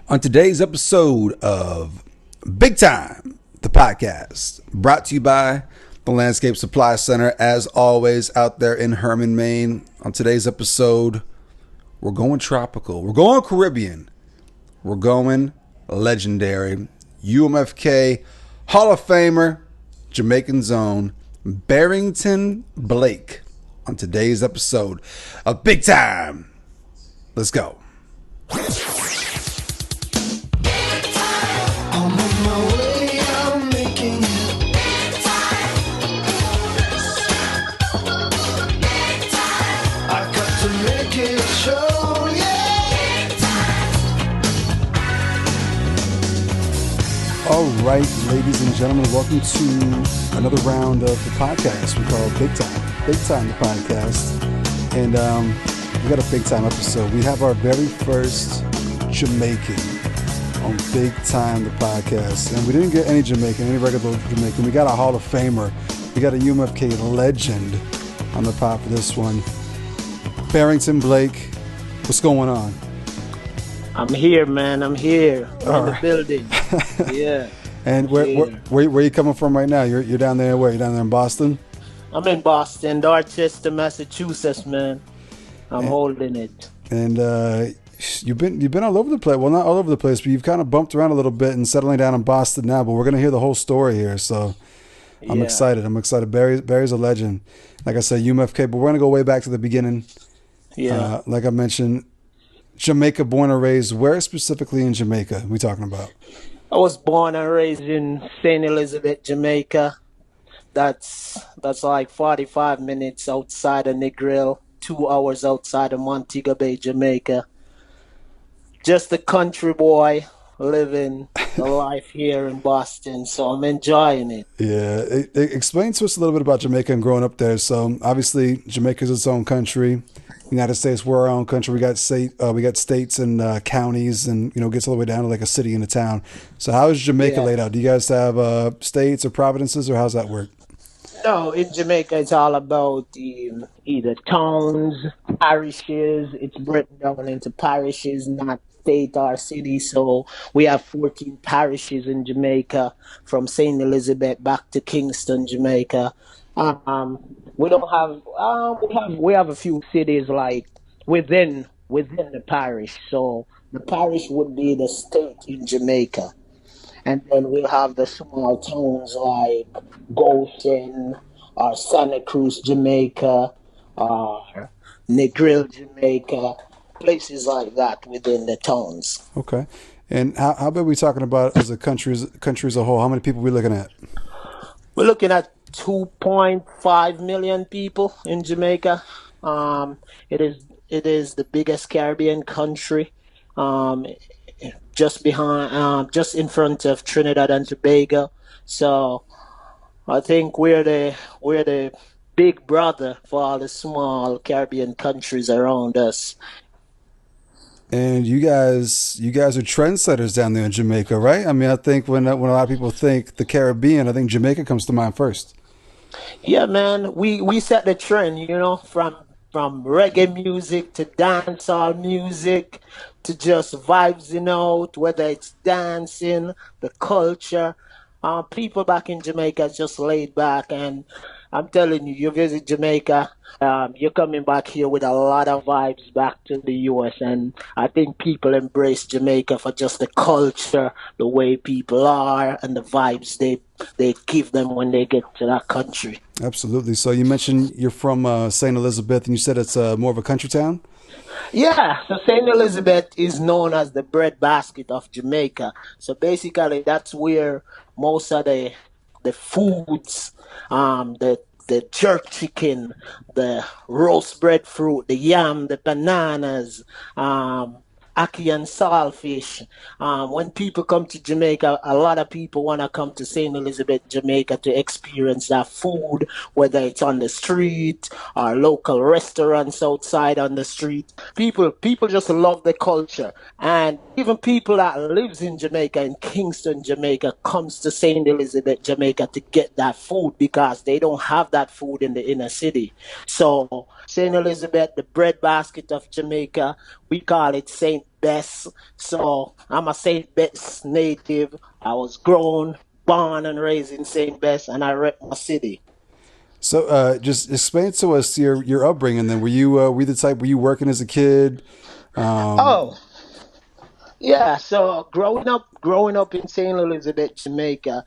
On today's episode of Big Time, the podcast, brought to you by the Landscape Supply Center, as always, out there in Herman, Maine. On today's episode, we're going tropical, we're going Caribbean, we're going legendary. UMFK Hall of Famer, Jamaican's own Barrington Blake. On today's episode of Big Time, let's go. All right, ladies and gentlemen, welcome to another round of the podcast we call Big Time. Big Time, the podcast. And we got a big time episode. We have our very first Jamaican on Big Time, the podcast. And we didn't get any Jamaican, any regular Jamaican. We got a Hall of Famer. We got a UMFK legend on the pod for this one. Barrington Blake, what's going on? I'm here, man. I'm here in the building. Yeah. And where are you coming from right now? You're down there. Where? You're down there in Boston? I'm in Boston, Dorchester, Massachusetts, man. I'm holding it. And you've been all over the place. Well, not all over the place, but you've kind of bumped around a little bit and settling down in Boston now. But we're gonna hear the whole story here, so I'm excited. Barry's a legend. Like I said, UMFK, but we're gonna go way back to the beginning. Yeah. Like I mentioned, Jamaica, born and raised. Where specifically in Jamaica are we talking about? I was born and raised in St. Elizabeth, Jamaica. That's like 45 minutes outside of Negril, 2 hours outside of Montego Bay, Jamaica. Just a country boy living the life here in Boston, so I'm enjoying it. Yeah. Explain to us a little bit about Jamaica and growing up there. So obviously Jamaica's its own country. United States, we're our own country. We got states and counties, and gets all the way down to like a city and a town. So how is Jamaica laid out? Do you guys have states or provinces, or how's that work? No, in Jamaica it's all about either towns, parishes. It's broken down into parishes, not state or city. So we have 14 parishes in Jamaica, from St. Elizabeth back to Kingston, Jamaica. We don't have we have a few cities like within the parish. So the parish would be the state in Jamaica, and then we'll have the small towns like Goshen or Santa Cruz, Jamaica, or Negril, Jamaica, places like that within the towns. Okay, and how big are we talking about as a country as a whole? How many people are we looking at? We're looking at 2.5 million people in Jamaica. It is the biggest Caribbean country, just in front of Trinidad and Tobago. So I think we're the big brother for all the small Caribbean countries around us. And you guys are trendsetters down there in Jamaica, right? I mean, I think when a lot of people think the Caribbean, I think Jamaica comes to mind first. Yeah, man, we set the trend, from reggae music to dancehall music to just vibes, whether it's dancing, the culture. People back in Jamaica is just laid back, and I'm telling you, you visit Jamaica, you're coming back here with a lot of vibes back to the U.S., and I think people embrace Jamaica for just the culture, the way people are, and the vibes they give them when they get to that country. Absolutely. So you mentioned you're from St. Elizabeth, and you said it's more of a country town? Yeah, so St. Elizabeth is known as the breadbasket of Jamaica. So basically, that's where most of the foods, the jerk chicken, the roast breadfruit, the yam, the bananas, ackee and saltfish. When people come to Jamaica, a lot of people want to come to St. Elizabeth, Jamaica to experience that food, whether it's on the street or local restaurants outside on the street. People just love the culture. And even people that lives in Jamaica, in Kingston, Jamaica, comes to St. Elizabeth, Jamaica to get that food because they don't have that food in the inner city. So St. Elizabeth, the breadbasket of Jamaica, we call it St. Bess. So I'm a St. Bess native. I was grown, born, and raised in St. Bess, and I rep my city. So, just explain to us your upbringing. Then, were you the type? Were you working as a kid? Um, Oh, yeah. So growing up in St. Elizabeth, Jamaica,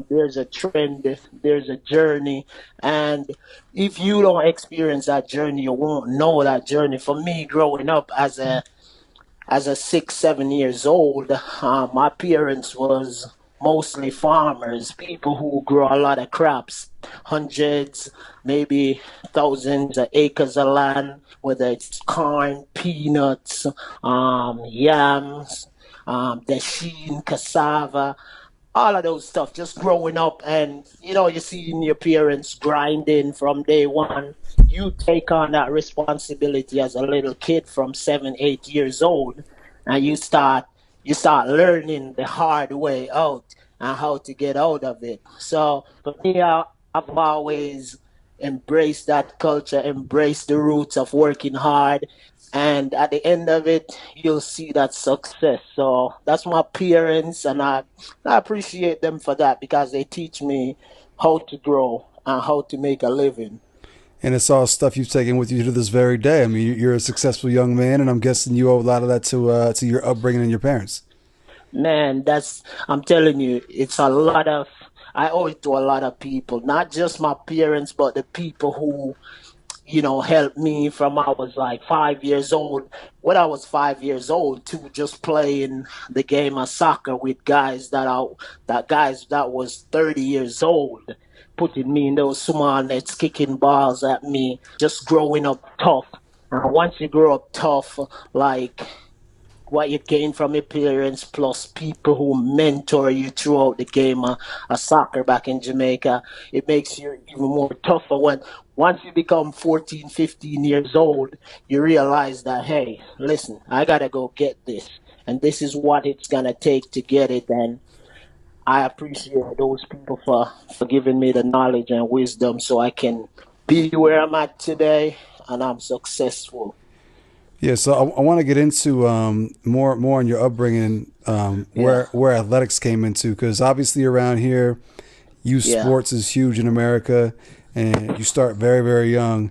there's a trend, there's a journey, and if you don't experience that journey, you won't know that journey. For me, growing up as a 6, 7 years old, my parents was mostly farmers, people who grow a lot of crops, hundreds, maybe thousands of acres of land, whether it's corn, peanuts, yams, dasheen, cassava, all of those stuff. Just growing up, and you seeing your parents grinding from day one. You take on that responsibility as a little kid from 7, 8 years old, and you start learning the hard way out and how to get out of it. So for me, I've always embraced that culture, embraced the roots of working hard, and at the end of it, you'll see that success. So that's my parents, and I appreciate them for that because they teach me how to grow and how to make a living. and it's all stuff you've taken with you to this very day. I mean, you're a successful young man, and I'm guessing you owe a lot of that to your upbringing and your parents. Man, I'm telling you, it's a lot of, I owe it to a lot of people, not just my parents, but the people who helped me from I was like 5 years old. When I was 5 years old, to just playing the game of soccer with guys that was 30 years old, putting me in those small nets, kicking balls at me, just growing up tough. And once you grow up tough, like what you gain from your parents plus people who mentor you throughout the game of soccer back in Jamaica, it makes you even more tougher when once you become 14, 15 years old, you realize that, hey, listen, I gotta go get this. And this is what it's gonna take to get it. And I appreciate those people for giving me the knowledge and wisdom so I can be where I'm at today and I'm successful. Yeah, so I want to get into more on your upbringing, Yeah, where athletics came into, because obviously around here, youth yeah, sports is huge in America, and you start very very young. yeah,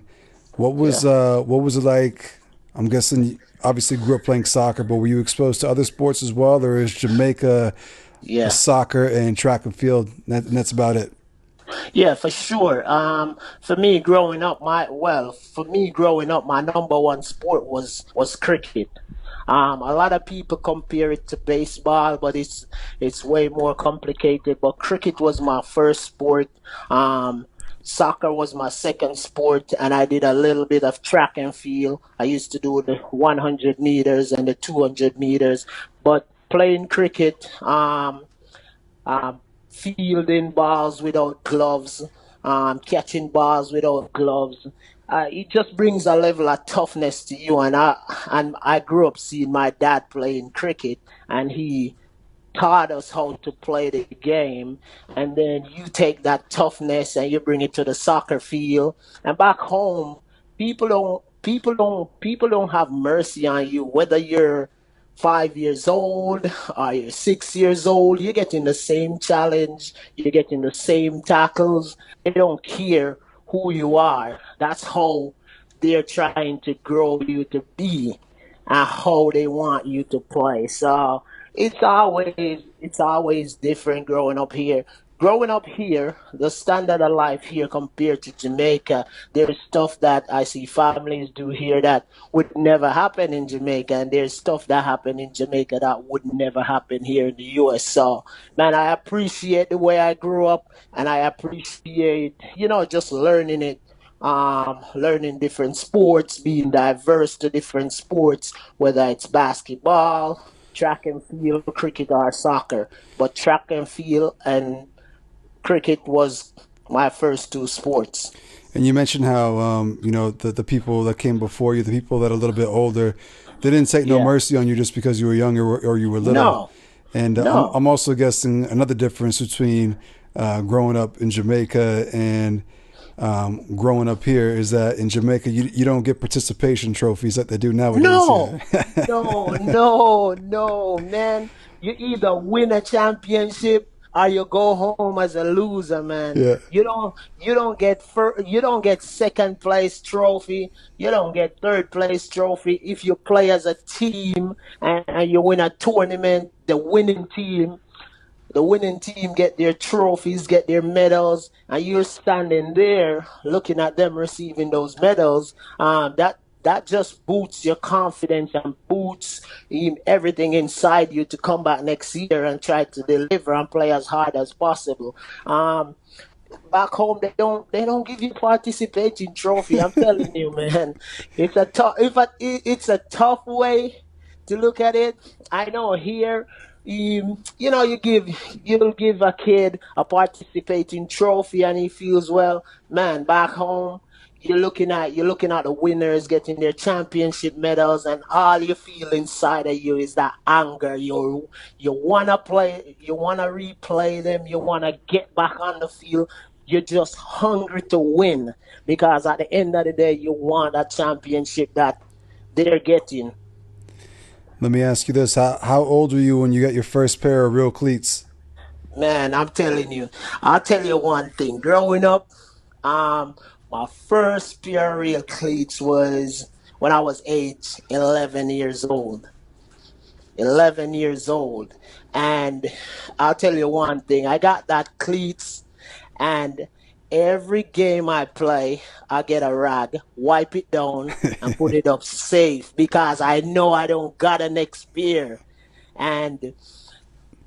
What was it like? I'm guessing you obviously grew up playing soccer, but were you exposed to other sports as well, or is Jamaica yeah. soccer and track and field, and that's about it? Yeah, for sure. For me growing up, my number one sport was cricket. A lot of people compare it to baseball, but it's way more complicated. But cricket was my first sport. Soccer was my second sport, and I did a little bit of track and field. I used to do the 100 meters and the 200 meters, but playing cricket, fielding balls without gloves, catching balls without gloves. It just brings a level of toughness to you. And I grew up seeing my dad playing cricket, and he taught us how to play the game. And then you take that toughness and you bring it to the soccer field. And back home, people don't have mercy on you, whether you're 5 years old or you're 6 years old. You're getting the same challenge, you're getting the same tackles. They don't care who you are. That's how they're trying to grow you to be and how they want you to play. So it's always different growing up here. Growing up here, the standard of life here compared to Jamaica, there's stuff that I see families do here that would never happen in Jamaica, and there's stuff that happen in Jamaica that would never happen here in the US. So, man, I appreciate the way I grew up, and I appreciate, just learning it, learning different sports, being diverse to different sports, whether it's basketball, track and field, cricket, or soccer. But track and field and cricket was my first two sports. And you mentioned how the people that came before you, the people that are a little bit older, they didn't take no Yeah. mercy on you just because you were young or you were little. No, And no. I'm also guessing another difference between growing up in Jamaica and growing up here is that in Jamaica you don't get participation trophies like they do nowadays. No, Yeah, no, man. You either win a championship or you go home as a loser, man. yeah. You don't get second place trophy. You don't get third place trophy if you play as a team and you win a tournament. The winning team get their trophies, get their medals, and you're standing there looking at them receiving those medals. That just boosts your confidence and boosts everything inside you to come back next year and try to deliver and play as hard as possible. Um, Back home they don't give you participating trophy. I'm telling you, man. It's a tough way to look at it. I know here, you'll give a kid a participating trophy and he feels well. Man, back home you're looking at the winners getting their championship medals, and all you feel inside of you is that anger. You wanna play, you wanna replay them, you wanna get back on the field. You're just hungry to win because at the end of the day, you want a championship that they're getting. Let me ask you this: how old were you when you got your first pair of real cleats? Man, I'm telling you, I'll tell you one thing. Growing up, um, my first pair of real cleats was when I was age 11 years old. 11 years old. And I'll tell you one thing. I got that cleats, and every game I play, I get a rag, wipe it down, and put it up safe because I know I don't got an next pair. And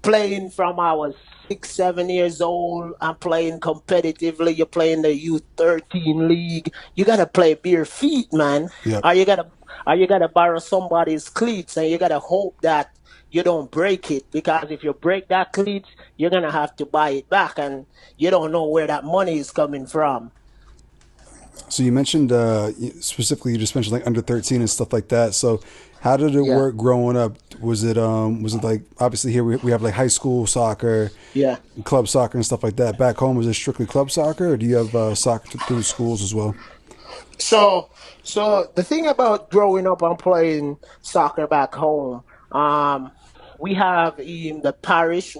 playing from I was 6, 7 years old. I'm playing competitively. You're playing the U13 league. You gotta play bare feet, man. Yep. Or you gotta borrow somebody's cleats, and you gotta hope that you don't break it, because if you break that cleats, you're gonna have to buy it back, and you don't know where that money is coming from. So you mentioned specifically, you just mentioned like under 13 and stuff like that. So how did it Yeah, work growing up? Was it like obviously here we have like high school soccer, yeah. club soccer and stuff like that. Back home was it strictly club soccer, or do you have soccer through schools as well? So, so the thing about growing up and playing soccer back home, um, we have the parish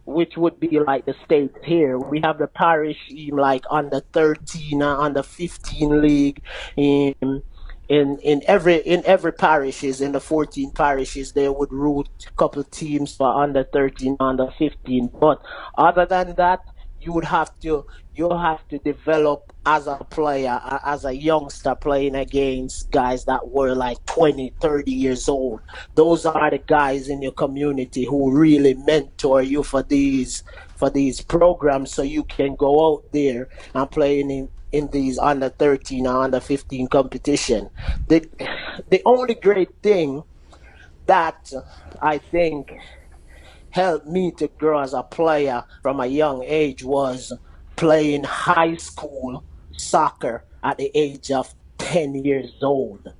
which would be like the states here. We have the parish like under 13, under 15 league. Um, in every parishes, in the 14 parishes, they would root a couple teams for under 13, under 15. But other than that, you would have to you have to develop as a player, as a youngster playing against guys that were like 20, 30 years old. Those are the guys in your community who really mentor you for these programs, so you can go out there and play in these under 13 or under 15 competition. The only great thing that I think helped me to grow as a player from a young age was playing high school soccer at the age of 10 years old.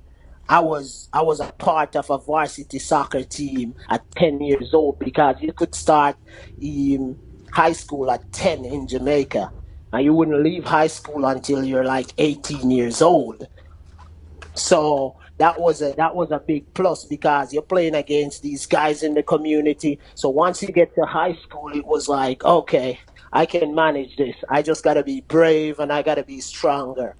I was a part of a varsity soccer team at 10 years old, because you could start in high school at 10 in Jamaica, and you wouldn't leave high school until you're like 18 years old. So that was a big plus, because you're playing against these guys in the community. So once you get to high school, it was like, okay, I can manage this. I just gotta be brave and I gotta be stronger.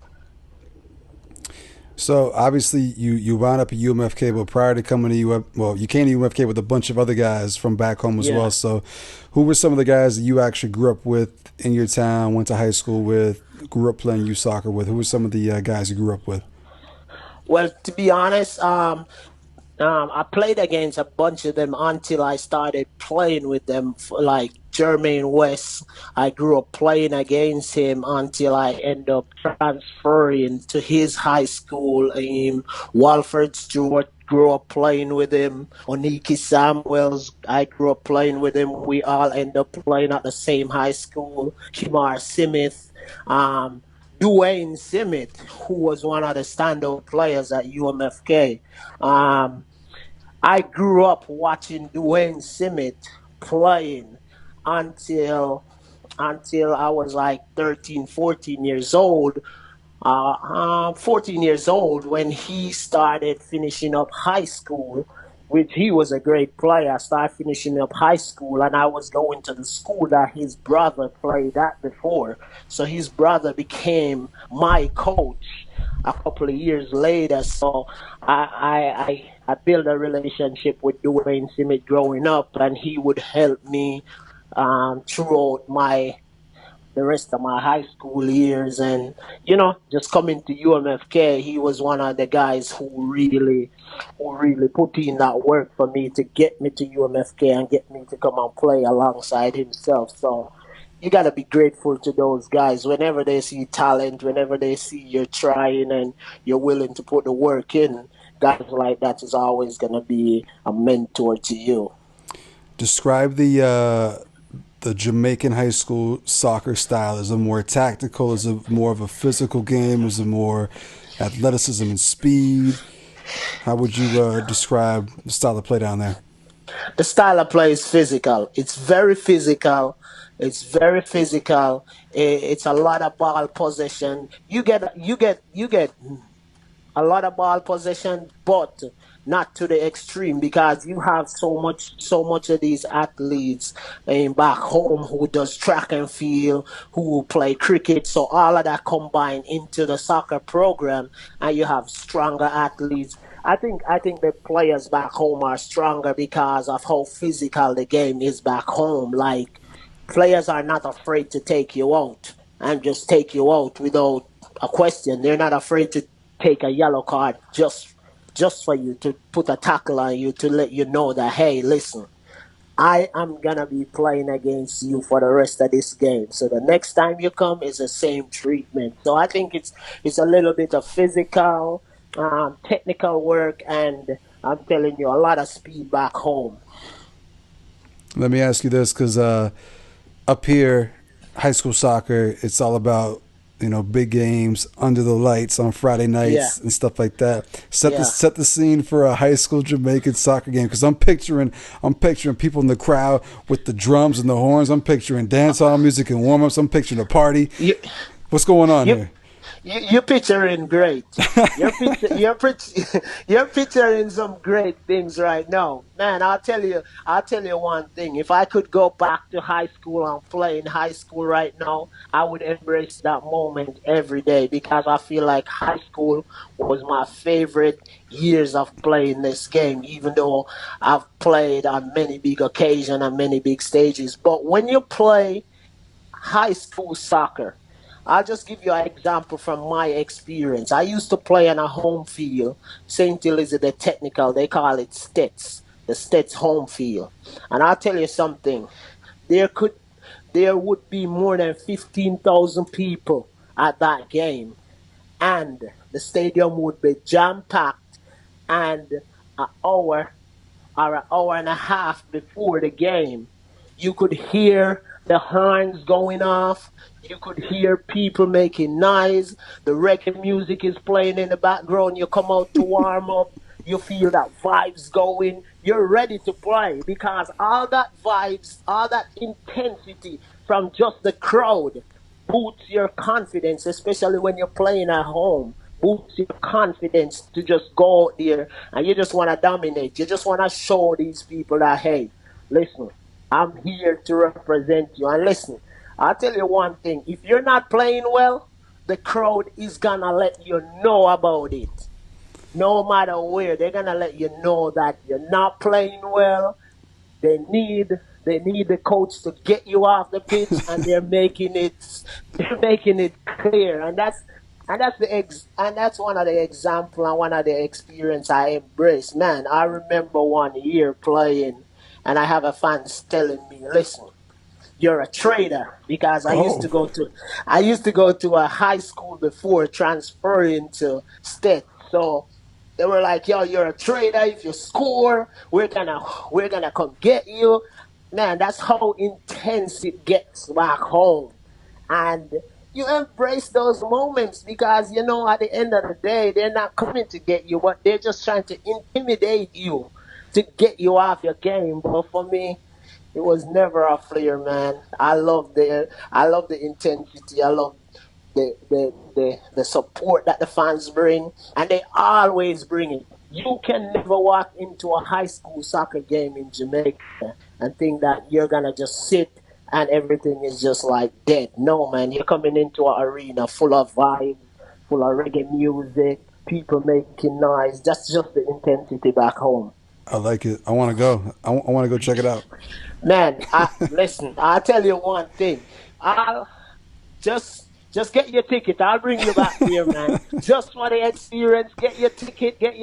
So obviously you wound up at UMFK, but prior to coming to UM, well, you came to UMFK with a bunch of other guys from back home as well. Yeah. So who were some of the guys that you actually grew up with in your town, went to high school with, grew up playing youth soccer with? Who were some of the guys you grew up with? Well, to be honest, I played against a bunch of them until I started playing with them, like Jermaine West. I grew up playing against him until I end up transferring to his high school. Walford Stewart, grew up playing with him. Oniki Samuels, I grew up playing with him. We all end up playing at the same high school. Kimar Simith. Um, Dwayne Simith, who was one of the standout players at UMFK. Um, I grew up watching Dwayne Simmet playing until until I was like 13, 14 years old. 14 years old when he started finishing up high school, which he was a great player. I started finishing up high school, and I was going to the school that his brother played at before. So his brother became my coach a couple of years later. So I built a relationship with Dwayne Simmet growing up, and he would help me throughout the rest of my high school years. And just coming to UMFK, he was one of the guys who really put in that work for me to get me to UMFK and get me to come and play alongside himself. So you got to be grateful to those guys whenever they see talent, whenever they see you're trying and you're willing to put the work in. Guys like that is always going to be a mentor to you. Describe the Jamaican high school soccer style. Is it more tactical? Is it more of a physical game? Is it more athleticism and speed? How would you describe the style of play down there? The style of play is physical. It's very physical. It's very physical. It's a lot of ball possession. You get a lot of ball possession, but not to the extreme because you have so much of these athletes back home who does track and field, who play cricket. So all of that combined into the soccer program, and you have stronger athletes. I think the players back home are stronger because of how physical the game is back home. Like players are not afraid to take you out and just take you out without a question. They're not afraid to take a yellow card just for you to put a tackle on you to let you know that hey, listen, I am gonna be playing against you for the rest of this game. So the next time you come is the same treatment. So I think it's a little bit of physical, technical work, and I'm telling you, a lot of speed back home. Let me ask you this, because up here, high school soccer, it's all about big games under the lights on Friday Yeah, nights and stuff like that. Set the yeah. set the scene for a high school Jamaican soccer game, because I'm picturing people in the crowd with the drums and the horns. I'm picturing dance hall music and warm ups. I'm picturing a party. You What's going on you here? you're picturing great. You're picturing some great things right now, man. I'll tell you one thing. If I could go back to high school and play in high school right now, I would embrace that moment every day because I feel like high school was my favorite years of playing this game. Even though I've played on many big occasions and many big stages, but when you play high school soccer. I'll just give you an example from my experience. I used to play on a home field, St. Elizabeth Technical. They call it Stets, the Stets home field. And I'll tell you something. There could, there would be more than 15,000 people at that game, and the stadium would be jam packed. And an hour or an hour and a half before the game, you could hear the horns going off. You could hear people making noise. The reggae music is playing in the background. You come out to warm up. You feel that vibes going. You're ready to play because all that vibes, all that intensity from just the crowd boosts your confidence, especially when you're playing at home. Boosts your confidence to just go out there and you just want to dominate. You just want to show these people that, hey, listen, I'm here to represent you. And listen, I'll tell you one thing. If you're not playing well, the crowd is going to let you know about it. No matter where, they're going to let you know that you're not playing well. They need the coach to get you off the pitch, and they're making it clear, and that's one of the example and one of the experience I embrace. Man, I remember one year playing, and I have a fans telling me, "Listen, you're a traitor," because Oh, I used to go to a high school before transferring to state. So they were like, "Yo, you're a traitor. If you score, we're gonna come get you." Man, that's how intense it gets back home. And you embrace those moments because at the end of the day, they're not coming to get you, but they're just trying to intimidate you to get you off your game. But for me, It was never a flare, man. I love the intensity. I love the support that the fans bring, and they always bring it. You can never walk into a high school soccer game in Jamaica and think that you're gonna just sit and everything is just like dead. No, man, you're coming into an arena full of vibes, full of reggae music, people making noise. That's just the intensity back home. I like it. I want to go. I want to go check it out. Man, listen, I'll tell you one thing. I'll just get your ticket. I'll bring you back here, man. Just for the experience, get your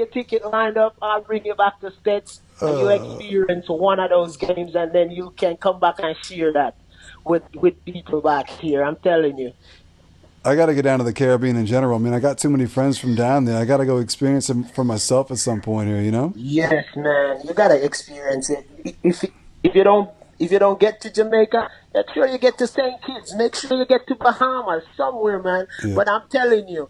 ticket lined up. I'll bring you back to States and you experience one of those games and then you can come back and share that with people back here. I'm telling you. I got to get down to the Caribbean in general. I mean, I got too many friends from down there. I got to go experience it for myself at some point here. You know? Yes, man. You gotta experience it. If you don't get to Jamaica, make sure you get to St. Kitts. Make sure you get to Bahamas somewhere, man. Yeah. But I'm telling you,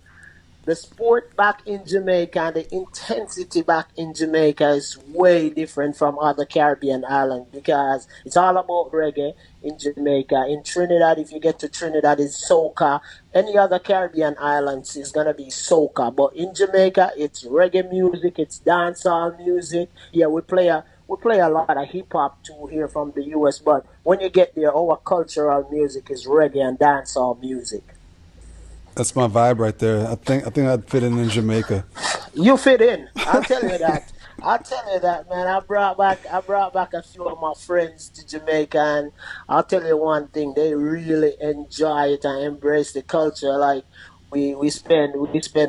the sport back in Jamaica and the intensity back in Jamaica is way different from other Caribbean islands because it's all about reggae in Jamaica. In Trinidad, if you get to Trinidad, it's soca. Any other Caribbean islands is gonna be soca, but in Jamaica, it's reggae music, it's dancehall music. Yeah, we play a lot of hip hop too here from the US, but when you get there, our cultural music is reggae and dancehall music. That's my vibe right there. I think I'd fit in Jamaica. You fit in. I'll tell you that. I'll tell you that, man. I brought back a few of my friends to Jamaica, and I'll tell you one thing. They really enjoy it and embrace the culture. Like we spend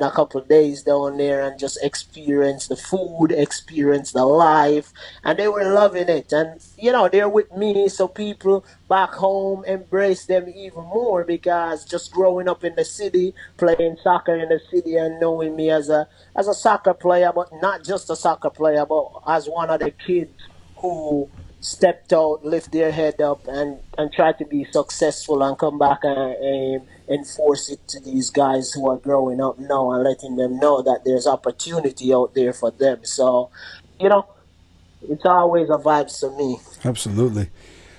a couple of days down there and just experience the food, experience the life, and they were loving it. And they're with me, so people back home embrace them even more because just growing up in the city, playing soccer in the city, and knowing me as a soccer player, but not just a soccer player, but as one of the kids who stepped out, lift their head up, and try to be successful and come back and enforce it to these guys who are growing up now and letting them know that there's opportunity out there for them. So, you know, it's always a vibe to me. Absolutely.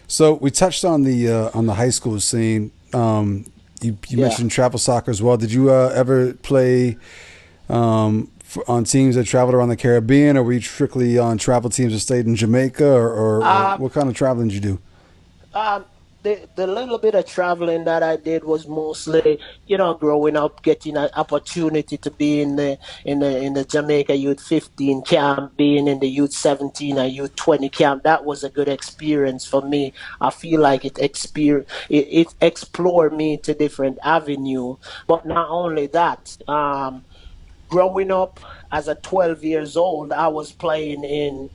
So we touched on the high school scene. You Yeah. mentioned travel soccer as well. Did you ever play on teams that traveled around the Caribbean, or were you strictly on travel teams that stayed in Jamaica, or Um, what kind of traveling did you do? Um, the little bit of traveling that I did was mostly, growing up, getting an opportunity to be in the Jamaica Youth 15 camp, being in the Youth 17 and Youth 20 camp. That was a good experience for me. I feel like it explored me to different avenue. But not only that, growing up as a 12 years old, I was playing in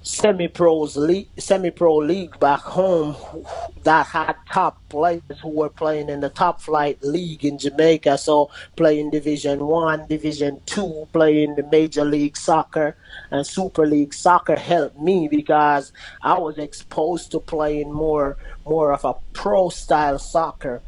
semi-pro league back home that had top players who were playing in the top flight league in Jamaica. So playing Division One, Division Two, playing the Major League Soccer and Super League Soccer helped me because I was exposed to playing more of a pro style soccer.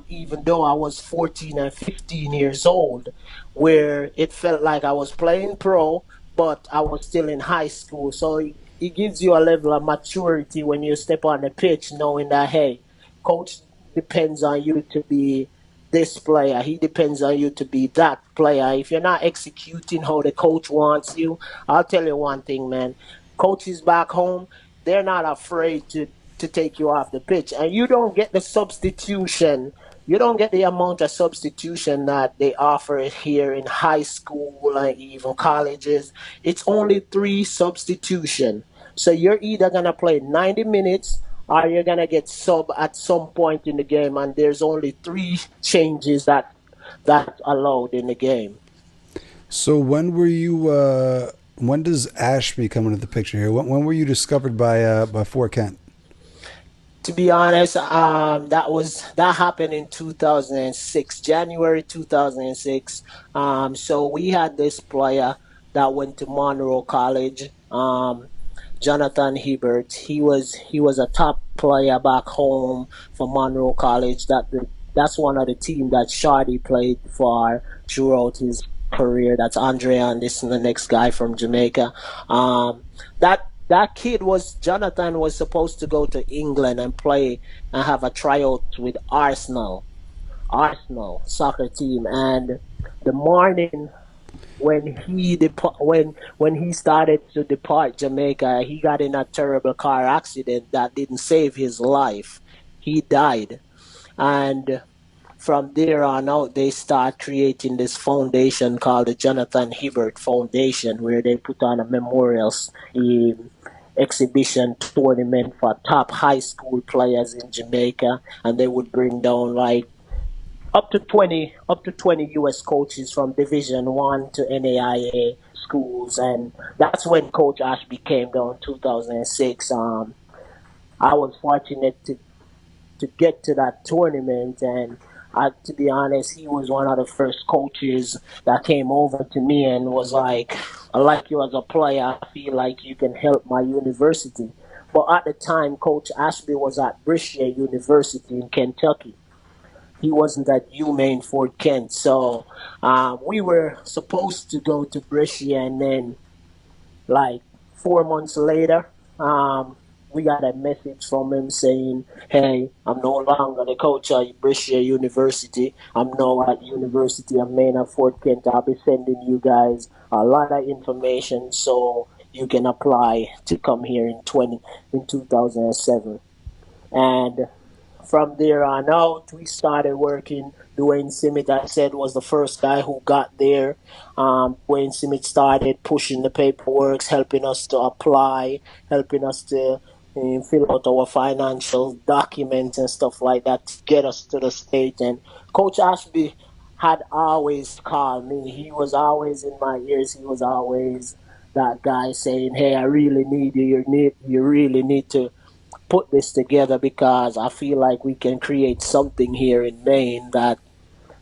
Even though I was 14 and 15 years old, where it felt like I was playing pro, but I was still in high school. So it gives you a level of maturity when you step on the pitch, knowing that, hey, coach depends on you to be this player. He depends on you to be that player. If you're not executing how the coach wants you, I'll tell you one thing, man. Coaches back home, they're not afraid to take you off the pitch. And you don't get the substitution. You don't get the amount of substitution that they offer here in high school and even colleges. It's only three substitution. So you're either gonna play 90 minutes or you're gonna get sub at some point in the game, and there's only three changes that allowed in the game. So when were you? When does Ashby come into the picture here? When were you discovered by Fort Kent? To be honest, that happened in 2006, January 2006. So we had this player that went to Monroe College, Jonathan Hibbert. He was a top player back home for Monroe College. That's one of the team that Shardy played for throughout his career. That's Andre, and this is the next guy from Jamaica. That that kid was Jonathan was supposed to go to England and play and have a tryout with Arsenal soccer team, and the morning when when he started to depart Jamaica, he got in a terrible car accident that didn't save his life. He died, and from there on out, they start creating this foundation called the Jonathan Hibbert Foundation, where they put on a memorial exhibition tournament for top high school players in Jamaica, and they would bring down like up to 20 US coaches from Division 1 to NAIA schools, and that's when Coach Ashby came down 2006. I was fortunate to get to that tournament, and to be honest, he was one of the first coaches that came over to me and was like, "I like you as a player. I feel like you can help my university." But at the time, Coach Ashby was at Brescia University in Kentucky. He wasn't at UMaine Fort Kent. So we were supposed to go to Brescia, and then like 4 months later, we got a message from him saying, "Hey, I'm no longer the coach at Brescia University. I'm now at University of Maine at Fort Kent. I'll be sending you guys a lot of information so you can apply to come here in 2007." And from there on out, we started working. Dwayne Simmet, I said, was the first guy who got there. Dwayne Simmet started pushing the paperwork, helping us to apply, helping us to fill out our financial documents and stuff like that to get us to the state. And Coach Ashby had always called me. He was always in my ears. He was always that guy saying, "Hey, I really need you. You really need to put this together because I feel like we can create something here in Maine that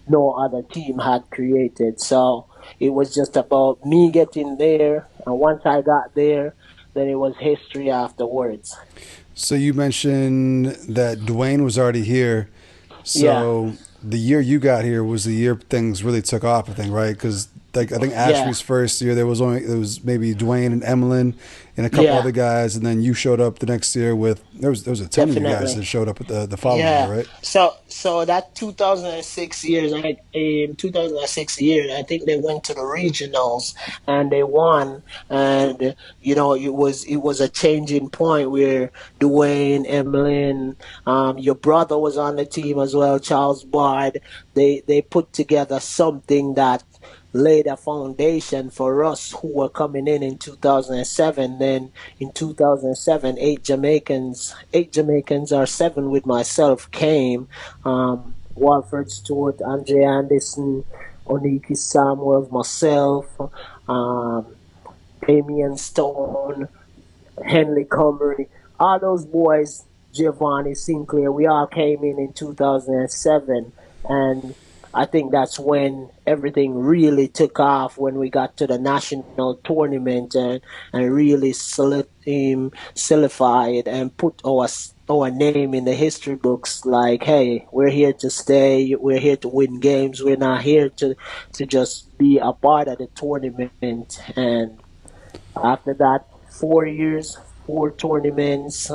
no other team had created." So it was just about me getting there, and once I got there, then it was history afterwards. So you mentioned that Dwayne was already here. Yeah, So the year you got here was the year things really took off. I think, right? Because like I think yeah, Ashby's first year there was maybe Dwayne and Emlyn and a couple yeah, other guys, and then you showed up the next year with there was a ton of you guys definitely. that showed up at the following year, Yeah. right? So that 2006 years, in 2006 year, I think they went to the regionals and they won. And it was a changing point where Dwayne, Emlyn, your brother was on the team as well, Charles Bard. They put together something that laid a foundation for us who were coming in 2007. Then in 2007, eight Jamaicans or seven with myself came. Walford Stewart, Andre Anderson, Oniki Samuels, myself, um, Damian Stone, Henley Comrie, all those boys, Giovanni Sinclair, we all came in 2007. And I think that's when everything really took off when we got to the national tournament and really solidified and put our name in the history books like, hey, we're here to stay, we're here to win games, we're not here to just be a part of the tournament. And after that, 4 years, four tournaments.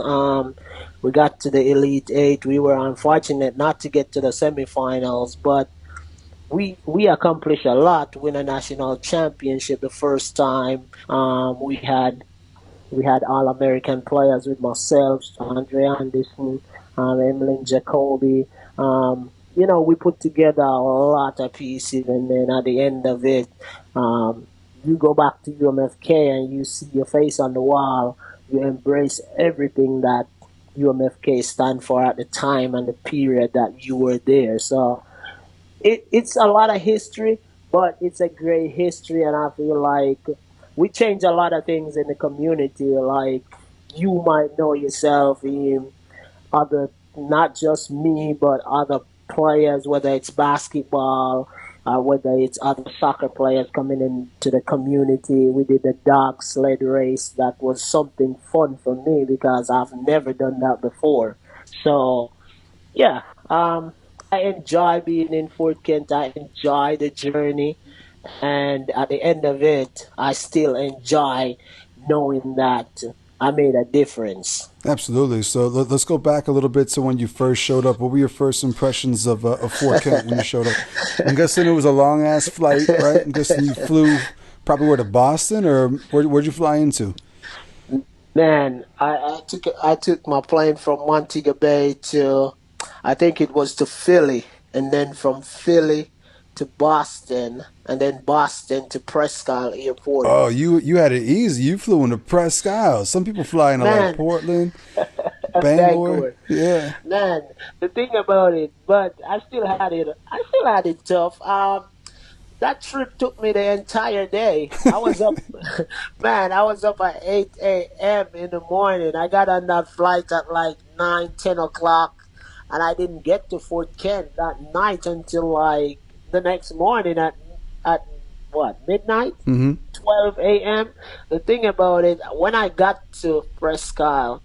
We got to the Elite Eight. We were unfortunate not to get to the semifinals, but we accomplished a lot. Win a national championship the first time. We had All American players with myself, Andre Anderson, Emlyn Jacoby. We put together a lot of pieces, and then at the end of it, you go back to UMFK and you see your face on the wall. You embrace everything that UMFK stand for at the time and the period that you were there. So it's a lot of history, but it's a great history, and I feel like we change a lot of things in the community. Like you might know yourself in other, not just me, but other players, whether it's basketball, whether it's other soccer players coming into the community. We did the dog sled race. That was something fun for me because I've never done that before. So yeah, I enjoy being in Fort Kent. I enjoy the journey, and at the end of it, I still enjoy knowing that. I made a difference. Absolutely. So let's go back a little bit to when you first showed up. What were your first impressions of Fort Kent when you showed up? I'm guessing it was a long ass flight, right? I'm guessing you flew probably where, to Boston, or where'd you fly into? Man, I took my plane from Montego Bay to, I think it was to Philly, and then from Philly to Boston, and then Boston to Prescott Airport. Oh, you had it easy. You flew into Presque Isle. Some people fly into like Man, Portland, Bangor. Bangor. Yeah. Man, the thing about it, but I still had it tough. That trip took me the entire day. I was up, man, I was up at 8 a.m. in the morning. I got on that flight at like 9, 10 o'clock, and I didn't get to Fort Kent that night until like the next morning at what, midnight? Mm-hmm. 12 a.m. The thing about it, when I got to Presque Isle,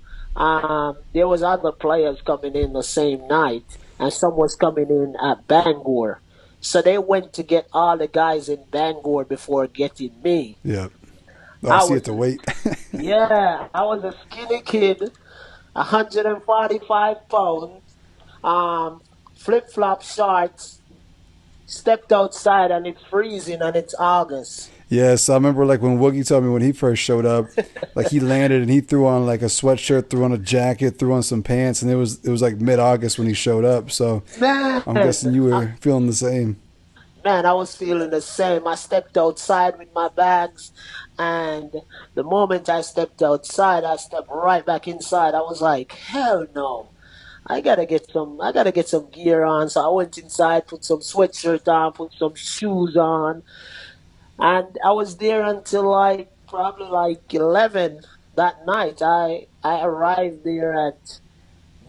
there was other players coming in the same night, and some was coming in at Bangor. So they went to get all the guys in Bangor before getting me. Yeah. Oh, I so you was, had to wait. yeah, I was a skinny kid, 145 pounds, flip flop shorts, stepped outside and it's freezing and it's August. Yes, I remember like when Woogie told me when he first showed up, like he landed and he threw on like a sweatshirt, threw on a jacket, threw on some pants, and it was like mid August when he showed up. So Man, I'm guessing you were feeling the same. Man, I was feeling the same. I stepped outside with my bags, and the moment I stepped outside, I stepped right back inside. I was like, hell no. I gotta get some gear on. So I went inside, put some sweatshirt on, put some shoes on, and I was there until like probably like 11 that night. I arrived there at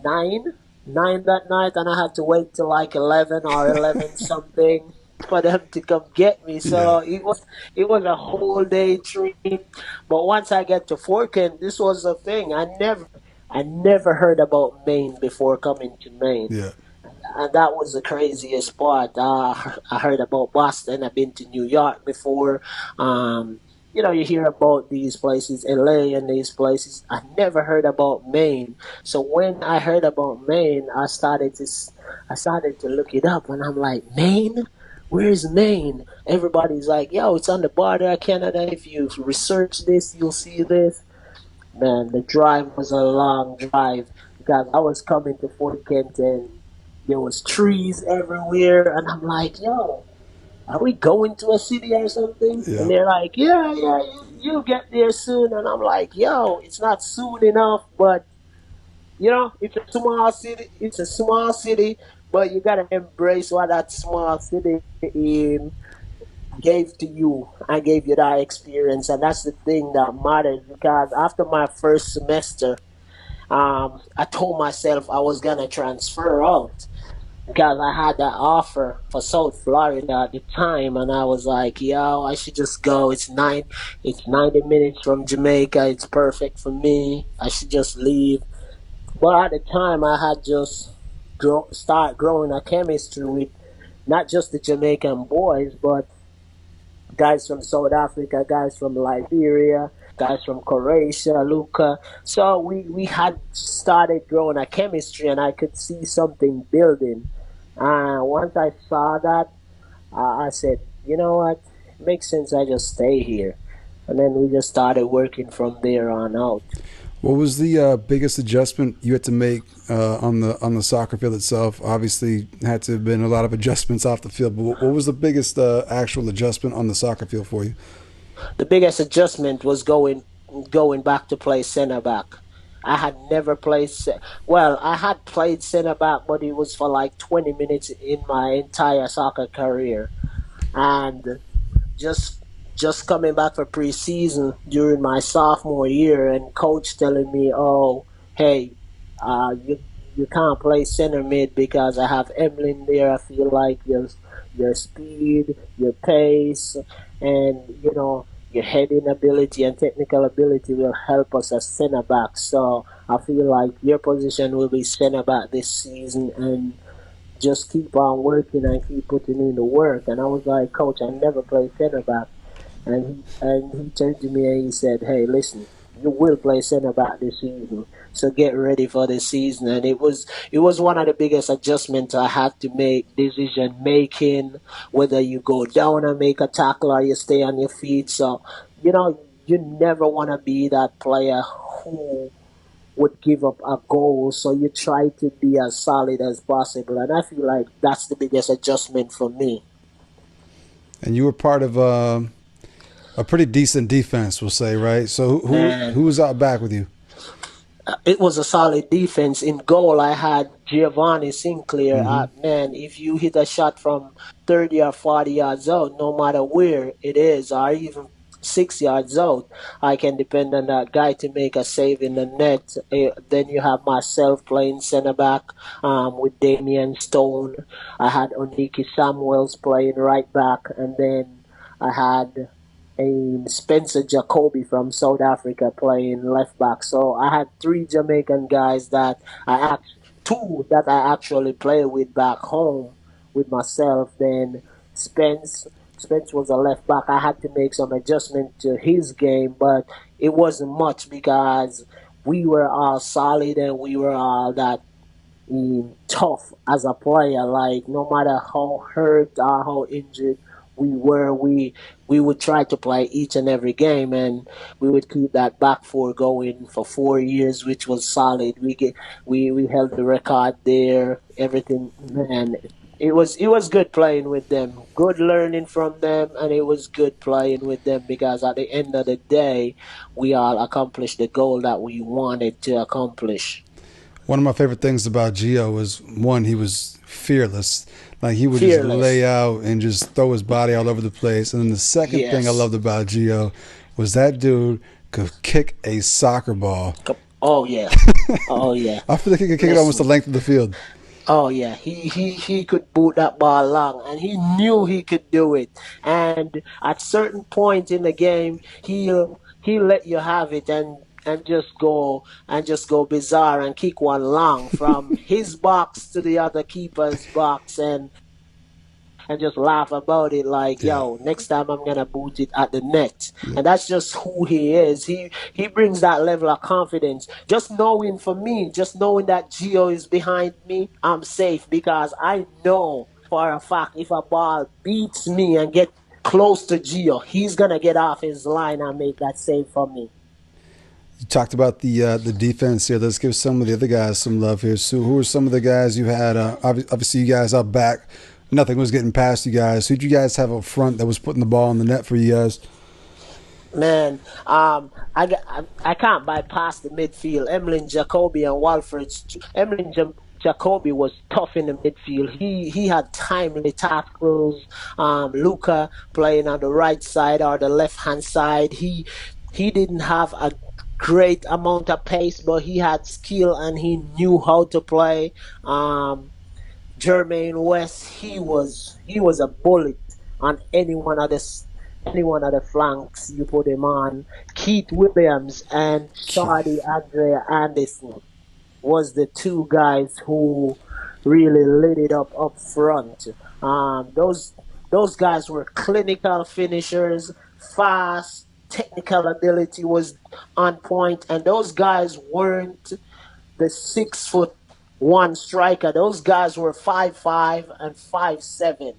9, 9 that night, and I had to wait till like 11 or 11 something for them to come get me. Yeah. So it was a whole day trip. But once I get to Fort Kent, this was the thing. I never heard about Maine before coming to Maine. Yeah. And that was the craziest part. I heard about Boston. I've been to New York before. You hear about these places, LA and these places. I never heard about Maine. So when I heard about Maine, I started to look it up, and I'm like, Maine? Where's Maine? Everybody's like, yo, it's on the border of Canada. If you research this, you'll see this. Man, the drive was a long drive because I was coming to Fort Kent and there was trees everywhere, and I'm like, yo, are we going to a city or something? And Yeah. they're like, yeah, yeah, you'll get there soon. And I'm like, yo, it's not soon enough, but it's a small city. It's a small city, but you gotta embrace what that small city gave to you. I gave you that experience, and that's the thing that matters. Because after my first semester, I told myself I was gonna transfer out because I had that offer for South Florida at the time, and I was like, yo, I should just go. It's 90 minutes from Jamaica. It's perfect for me. I should just leave. But at the time, I had just start growing a chemistry with not just the Jamaican boys, but guys from South Africa, guys from Liberia, guys from Croatia, Luca. So we had started growing a chemistry, and I could see something building. Once I saw that, I said, you know what, it makes sense. I just stay here, and then we just started working from there on out. What was the biggest adjustment you had to make on the soccer field itself? Obviously, had to have been a lot of adjustments off the field. But what was the biggest actual adjustment on the soccer field for you? The biggest adjustment was going back to play center back. I had never well, I had played center back, but it was for like 20 minutes in my entire soccer career. And just just coming back for preseason during my sophomore year, and coach telling me, "Oh, hey, you can't play center mid because I have Emlyn there. I feel like your speed, your pace, and your heading ability and technical ability will help us as center back. So I feel like your position will be center back this season, and just keep on working and keep putting in the work." And I was like, "Coach, I never played center back." And he turned to me and he said, "Hey, listen, You will play center back this season, so get ready for the season. And it was one of the biggest adjustments I had to make. Decision making, whether you go down and make a tackle or you stay on your feet. So you never want to be that player who would give up a goal. So you try to be as solid as possible, and I feel like that's the biggest adjustment for me. And you were part of a pretty decent defense, we'll say, right? So who Man, was out back with you? it was a solid defense. In goal, I had Giovanni Singh. Mm-hmm. Man, if you hit a shot from 30 or 40 yards out, no matter where it is, or even 6 yards out, I can depend on that guy to make a save in the net. Then you have myself playing center back with Damian Stone. I had Oniki Samuels playing right back, and then I had Spencer Jacoby from South Africa playing left back. So I had three Jamaican guys two that I actually play with back home with myself. Then Spence, Spence was a left back. I had to make some adjustment to his game, but it wasn't much because we were all solid and we were all that tough as a player. Like no matter how hurt or how injured we would try to play each and every game, and we would keep that back four going for 4 years, which was solid. We held the record there. Everything, man. It was good playing with them, good learning from them, and it was good playing with them because at the end of the day, we all accomplished the goal that we wanted to accomplish. One of my favorite things about Gio was one, he was fearless. Like he would just lay Fearless. out and just throw his body all over the place. And then the second thing I Yes. loved about Gio was that dude could kick a soccer ball. Oh yeah. Oh yeah. I feel like he could kick it almost the Listen. length of the field. Oh yeah, he could boot that ball long, and he knew he could do it. And at certain point in the game, he'll let you have it and just go bizarre and kick one long from his box to the other keeper's box, and just laugh about it like, Yeah. yo, next time I'm gonna boot it at the net. And that's just who he is. He brings that level of confidence. Just knowing for me, just knowing that Gio is behind me, I'm safe because I know for a fact if a ball beats me and get close to Gio, he's gonna get off his line and make that save for me. You talked about the defense here. Let's give some of the other guys some love here. So, who are some of the guys you had? Obviously, you guys up back, nothing was getting past you guys. Who did you guys have up front that was putting the ball in the net for you guys? Man, I can't bypass the midfield. Emlyn Jacoby and Walford. Jacoby was tough in the midfield. He had timely tackles. Luca playing on the right side or the left hand side. He didn't have a great amount of pace, but he had skill and he knew how to play. Jermaine West, he was a bullet on any one of the flanks you put him on. Keith Williams and Shadi Keith. Andrea Anderson was the two guys who really lit it up front. Those guys were clinical finishers, fast, technical ability was on point, and those guys weren't the 6'1" striker. Those guys were 5'5" and 5'7",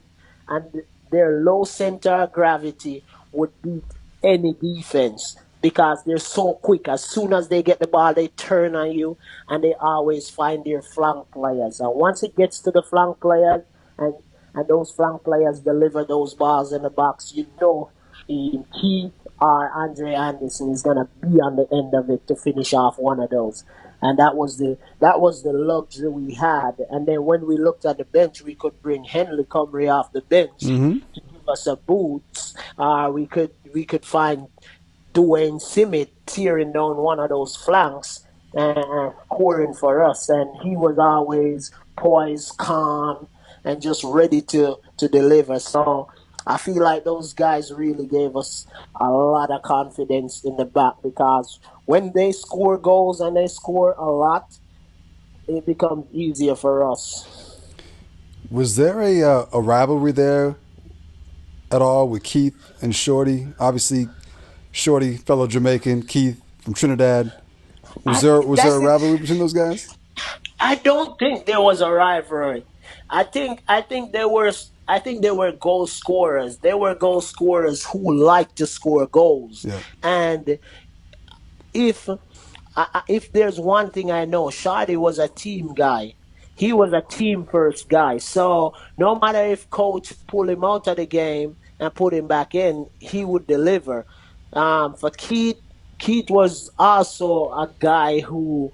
and their low center of gravity would beat any defense because they're so quick. As soon as they get the ball, they turn on you, and they always find their flank players. And once it gets to the flank players, and and those flank players deliver those balls in the box, Keith or Andre Anderson is gonna be on the end of it to finish off one of those. And that was the luxury we had. And then when we looked at the bench, we could bring Henley Comrie off the bench Mm-hmm. to give us a boost. We could find Dwayne Simmet tearing down one of those flanks and scoring for us. And he was always poised, calm, and just ready to deliver. So I feel like those guys really gave us a lot of confidence in the back because when they score goals and they score a lot, it becomes easier for us. Was there a rivalry there at all with Keith and Shorty? Obviously, Shorty, fellow Jamaican, Keith, from Trinidad. I, Was there a that's it. rivalry between those guys? I don't think there was a rivalry. I think they were goal scorers. They were goal scorers who liked to score goals. Yeah. And if if there's one thing I know, Shadi was a team guy. He was a team first guy. So no matter if coach pull him out of the game and put him back in, he would deliver. For Keith, Keith was also a guy who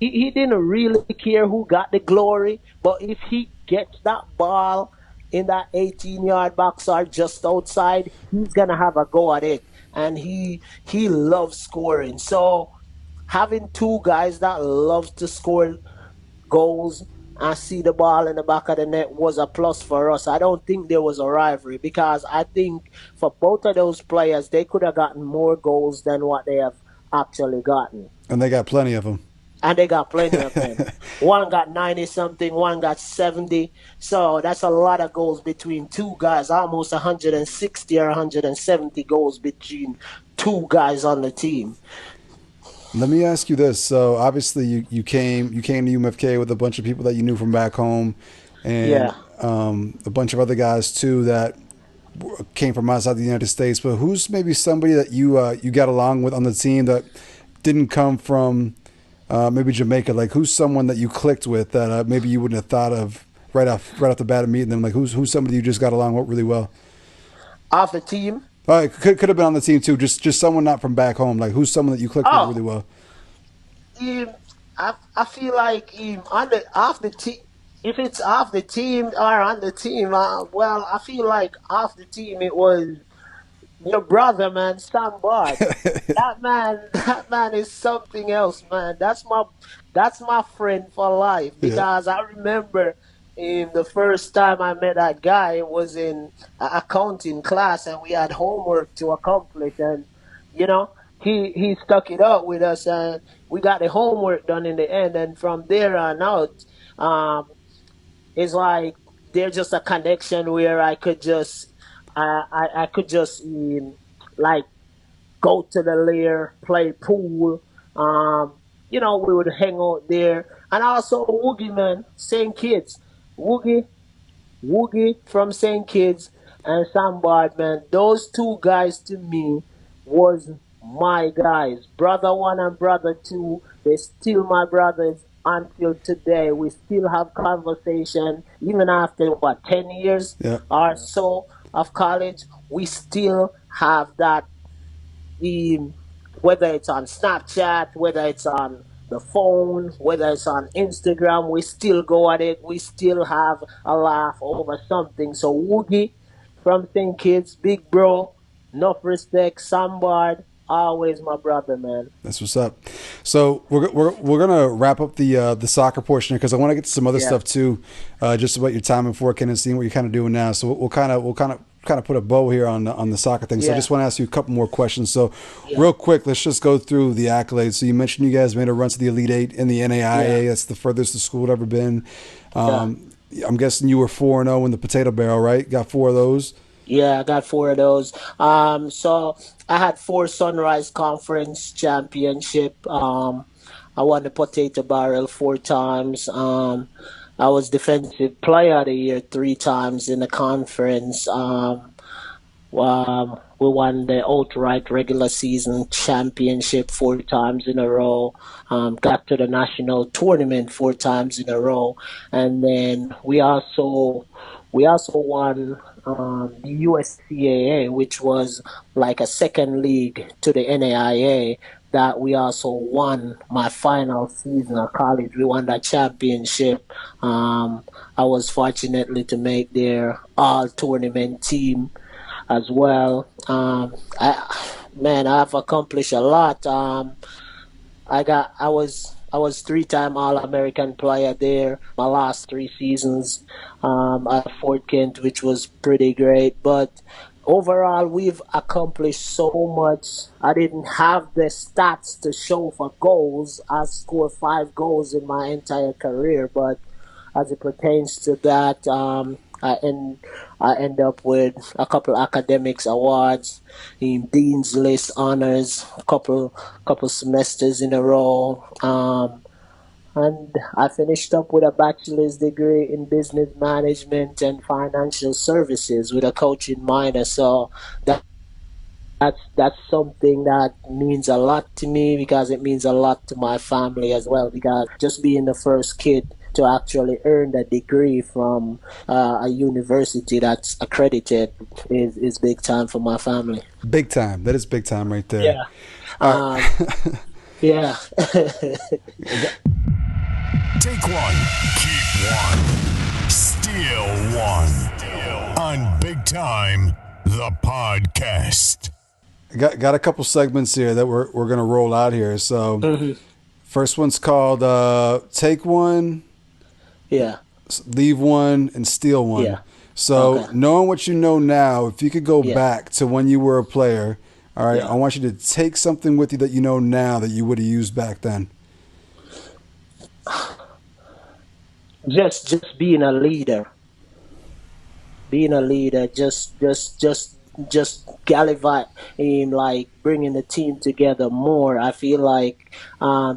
he didn't really care who got the glory, but if he gets that ball in that 18-yard box or just outside, he's gonna have a go at it. And he loves scoring. So having two guys that love to score goals and see the ball in the back of the net was a plus for us. I don't think there was a rivalry because I think for both of those players, they could have gotten more goals than what they have actually gotten. And they got plenty of them. And they got plenty of them. One got 90 something, one got 70. So that's a lot of goals between two guys, almost 160 or 170 goals between two guys on the team. Let me ask you this. So obviously you came to UMFK with a bunch of people that you knew from back home, and Yeah. a bunch of other guys too that came from outside the United States. But who's maybe somebody that you got along with on the team that didn't come from maybe Jamaica? Like who's someone that you clicked with that maybe you wouldn't have thought of right off the bat of meeting them? Like who's somebody you just got along with really well? Off the team. It could have been on the team too. Just someone not from back home. Like who's someone that you clicked with Oh, really well? I feel like on the off the team. If it's off the team or on the team, well, I feel like off the team it was your brother, man, Sam Bard. That man is something else, man. That's my friend for life Yeah. because I remember the first time I met that guy it was in accounting class and we had homework to accomplish and you know he stuck it out with us and we got the homework done in the end and from there on out um it's like there's just a connection where I could just like go to the lair, play pool. We would hang out there. And also Woogie, man, St. Kitts. Woogie, Woogie from St. Kitts and Sambard, man. Those two guys to me was my guys. Brother one and brother two, they still my brothers until today. We still have conversation, even after what, 10 years Yeah. or so of college, we still have that um, whether it's on Snapchat, whether it's on the phone, whether it's on Instagram, we still go at it. We still have a laugh over something. So Woogie from St. Kitts, big bro, enough respect, Sambard, always my brother, man. That's what's up. So we're gonna wrap up the soccer portion because I want to get to some other Yeah, stuff too, just about your time in Fort Ken and seeing what you're kind of doing now. So we'll kind of put a bow here on the soccer thing. So I yeah, just want to ask you a couple more questions. So yeah, real quick, let's just go through the accolades. So you mentioned you guys made a run to the Elite Eight in the yeah, NAIA. That's the furthest the school had ever been. yeah. I'm guessing you were 4-0 in the Potato Barrel, right? Got four of those. Yeah, I got four of those. So I had four Sunrise Conference championship. I won the Potato Barrel four times. I was Defensive Player of the Year three times in the conference. We won the outright regular season championship four times in a row. Got to the national tournament four times in a row, and then we also won the USCAA, which was like a second league to the NAIA. That we also won my final season of college. We won that championship. I was fortunately to make their all tournament team as well. I've accomplished a lot. I was three-time All-American player there. My last three seasons at Fort Kent, which was pretty great. But overall, we've accomplished so much. I didn't have the stats to show for goals. I scored five goals in my entire career, but as it pertains to that. And I end up with a couple academics awards, in Dean's List honors, couple semesters in a row. And I finished up with a bachelor's degree in business management and financial services with a coaching minor. So that's something that means a lot to me because it means a lot to my family as well. Because just being the first kid to actually earn that degree from a university that's accredited is big time for my family. Big time. That is big time right there. Yeah. All Um, right. yeah. Take one, keep one, steal one. On Big Time, the podcast. Got a couple segments here that we're going to roll out here. So, first one's called Take One, Yeah. Leave One, and Steal One. Yeah. So, Okay. knowing what you know now, if you could go Yeah. back to when you were a player, all right, Yeah. I want you to take something with you that you know now that you would have used back then. Just being a leader. Just gallivant in like bringing the team together more. I feel like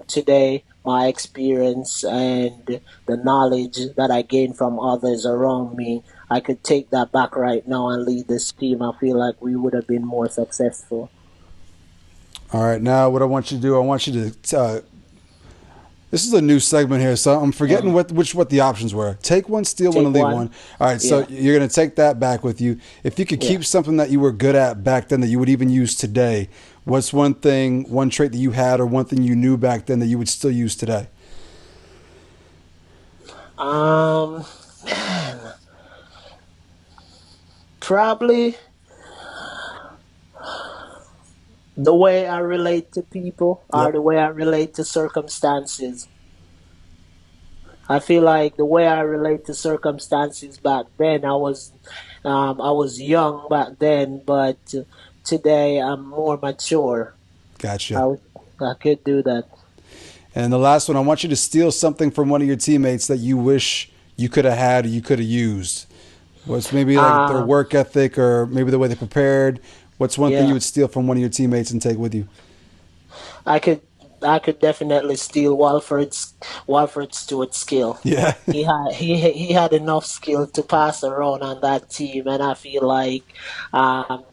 today my experience and the knowledge that I gained from others around me, I could take that back right now and lead this team. I feel like we would have been more successful. All right, now what I want you to do, I want you to. This is a new segment here, so I'm forgetting what the options were. Take one, steal one, Take and leave one. one. All right, so Yeah. you're going to take that back with you. If you could keep something that you were good at back then that you would even use today, what's one thing, one trait that you had or one thing you knew back then that you would still use today? Man, probably the way I relate to people or Yep. the way I relate to circumstances. I feel like the way I relate to circumstances back then, I was young back then, but today I'm more mature. I, Gotcha. would- I could do that. And the last one, I want you to steal something from one of your teammates that you wish you could have had or you could have used. What's maybe like their Um, work ethic or maybe the way they prepared? What's one thing yeah, you would steal from one of your teammates and take with you? I could I could definitely steal Walford Stewart's skill. Yeah. He had enough skill to pass around on that team, and I feel like um,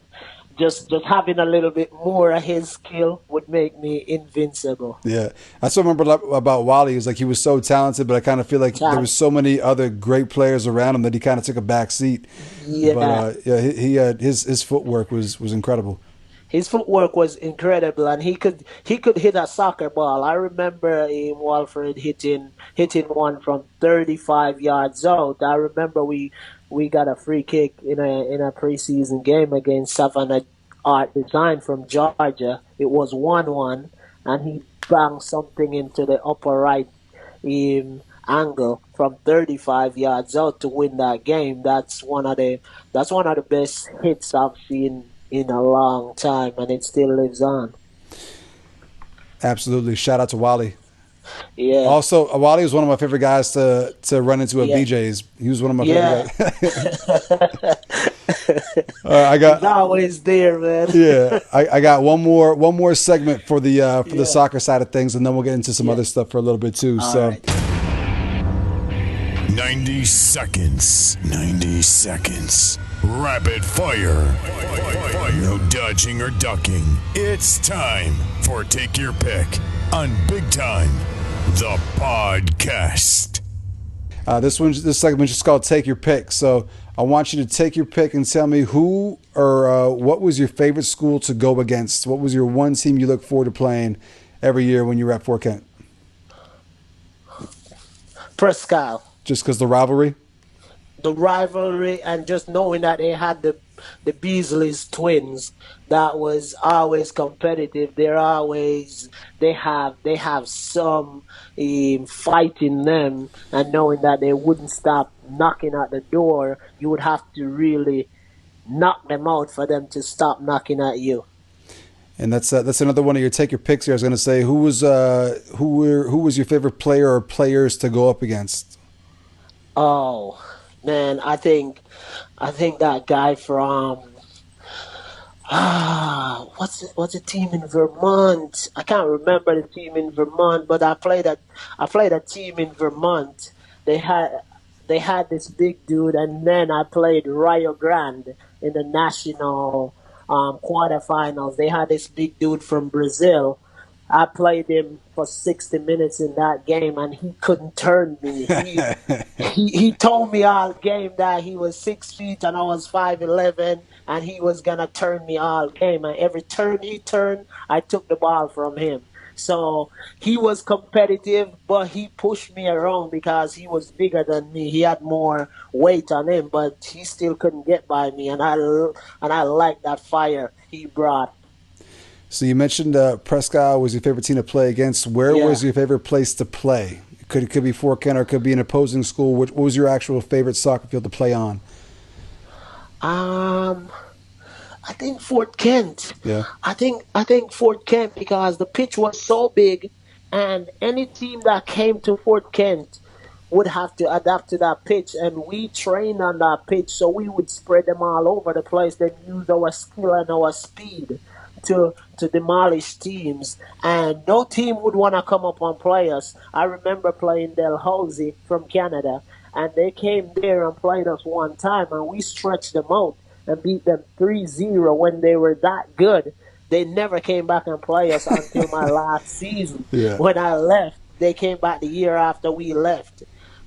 just having a little bit more of his skill would make me invincible. Yeah, that's what I remember about Wally. He was like he was so talented, but I kind of feel like there Child. was so many other great players around him that he kind of took a back seat. But Yeah, yeah, he had his footwork was incredible. his footwork was incredible, and he could hit a soccer ball. I remember Walford hitting one from 35 yards out. I remember we got a free kick in a preseason game against Savannah Art Design from Georgia. It was 1-1, and he banged something into the upper right angle from 35 yards out to win that game. That's one of the best hits I've seen in a long time, and it still lives on. Absolutely, shout out to Wally. Yeah, Also, Wally was one of my favorite guys to run into at yeah, BJ's. He was one of my yeah. favorite guys. I He's got always there, man. yeah, I got one more segment for the Yeah, soccer side of things, and then we'll get into some yeah. other stuff for a little bit too. All So. right. 90 seconds. 90 seconds. Rapid fire. No dodging or ducking. It's time for Take Your Pick on Big Time, the podcast. This segment is called Take Your Pick. So I want you to take your pick and tell me who or what was your favorite school to go against. What was your one team you look forward to playing every year when you were at Fort Kent? Prescal. Just because the rivalry? The rivalry and just knowing that they had the Beasley's twins, that was always competitive. They have some fight in them, and knowing that they wouldn't stop knocking at the door, you would have to really knock them out for them to stop knocking at you. And that's another one of your take your picks here. I was going to say who was who was your favorite player or players to go up against? Oh, Man, I think that guy from what's the team in Vermont? I can't remember the team in Vermont, but I played a team in Vermont. They had they had this big dude, and then I played Rio Grande in the national quarterfinals. They had this big dude from Brazil. I played him for 60 minutes in that game, and he couldn't turn me. He told me all game that he was 6 feet and I was 5'11", and he was gonna turn me all game. And every turn he turned, I took the ball from him. So he was competitive, but he pushed me around because he was bigger than me. He had more weight on him, but he still couldn't get by me. And I liked that fire he brought. So you mentioned Prescott was your favorite team to play against. Where Yeah. was your favorite place to play? It could be Fort Kent or it could be an opposing school. What was your actual favorite soccer field to play on? Um, I think Fort Kent. Yeah. I think Fort Kent because the pitch was so big, and any team that came to Fort Kent would have to adapt to that pitch, and we trained on that pitch, so we would spread them all over the place, then use our skill and our speed to demolish teams, and no team would want to come up and play us. I remember playing Dalhousie from Canada, and they came there and played us one time, and we stretched them out and beat them 3-0 when they were that good. They never came back and play us until my last season. Yeah. When I left, they came back the year after we left.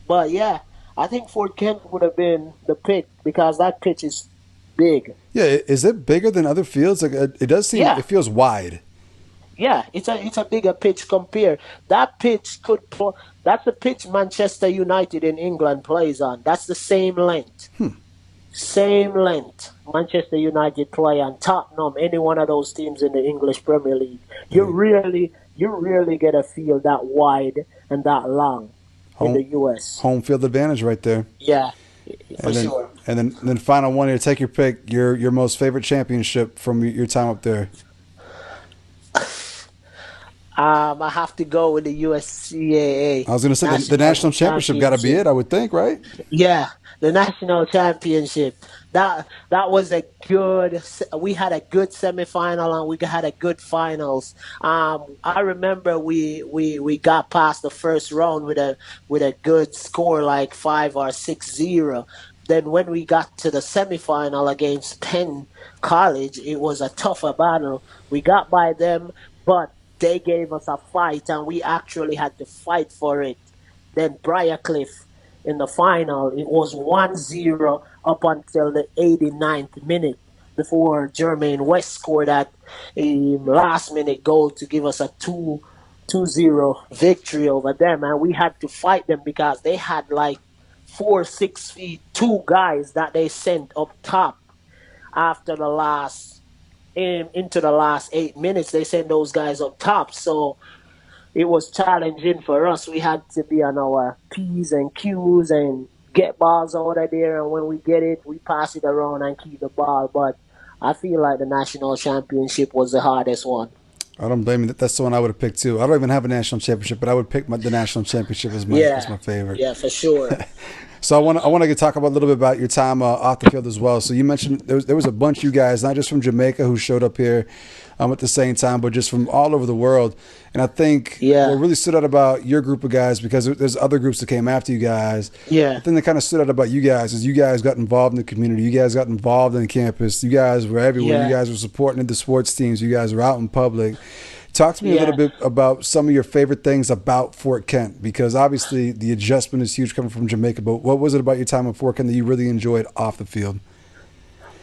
But yeah, I think Fort Kent would have been the pick because that pitch is big. Yeah. Is it bigger than other fields? Like it does seem. Yeah, It feels wide. yeah, it's a bigger pitch compare. That pitch could pl- that's the pitch Manchester United in England plays on. That's the same length. Same length. Manchester United play on Tottenham, any one of those teams in the English Premier League. You really get a field that wide and that long in the Home US. home field advantage right there. Yeah, for And then sure. and then final one here. Take your pick. Your most favorite championship from your time up there. I have to go with the USCAA I was going to say the National national championship got to be Championship. it. I would think, right? Yeah, the national championship. That was a good. We had a good semifinal and we had a good finals. I remember we got past the first round with a good score like 5 or 6-0. Then when we got to the semifinal against Penn College, it was a tougher battle. We got by them, but they gave us a fight and we actually had to fight for it. Then Briarcliff in the final, it was 1-0 up until the 89th minute before Jermaine West scored that last minute goal to give us a 2-0 victory over them. And we had to fight them because they had like 4 6 feet, two guys that they sent up top after the last into the last 8 minutes. They sent those guys up top. So it was challenging for us. We had to be on our P's and Q's and get balls out of there. And when we get it, we pass it around and keep the ball. But I feel like the national championship was the hardest one. I don't blame you. That's the one I would have picked too. I don't even have a national championship, but I would pick the national championship as Yeah, my favorite. yeah, for sure. So I want to talk about a little bit about your time off the field as well. So you mentioned there was a bunch of you guys, not just from Jamaica, who showed up here at the same time, but just from all over the world. And I think Yeah, what really stood out about your group of guys, because there's other groups that came after you guys. The yeah, thing that kind of stood out about you guys is you guys got involved in the community. You guys got involved in campus. You guys were everywhere. You yeah, guys were supporting the sports teams. You guys were out in public. Talk to me a little yeah. bit about some of your favorite things about Fort Kent, because obviously the adjustment is huge coming from Jamaica. But what was it about your time at Fort Kent that you really enjoyed off the field?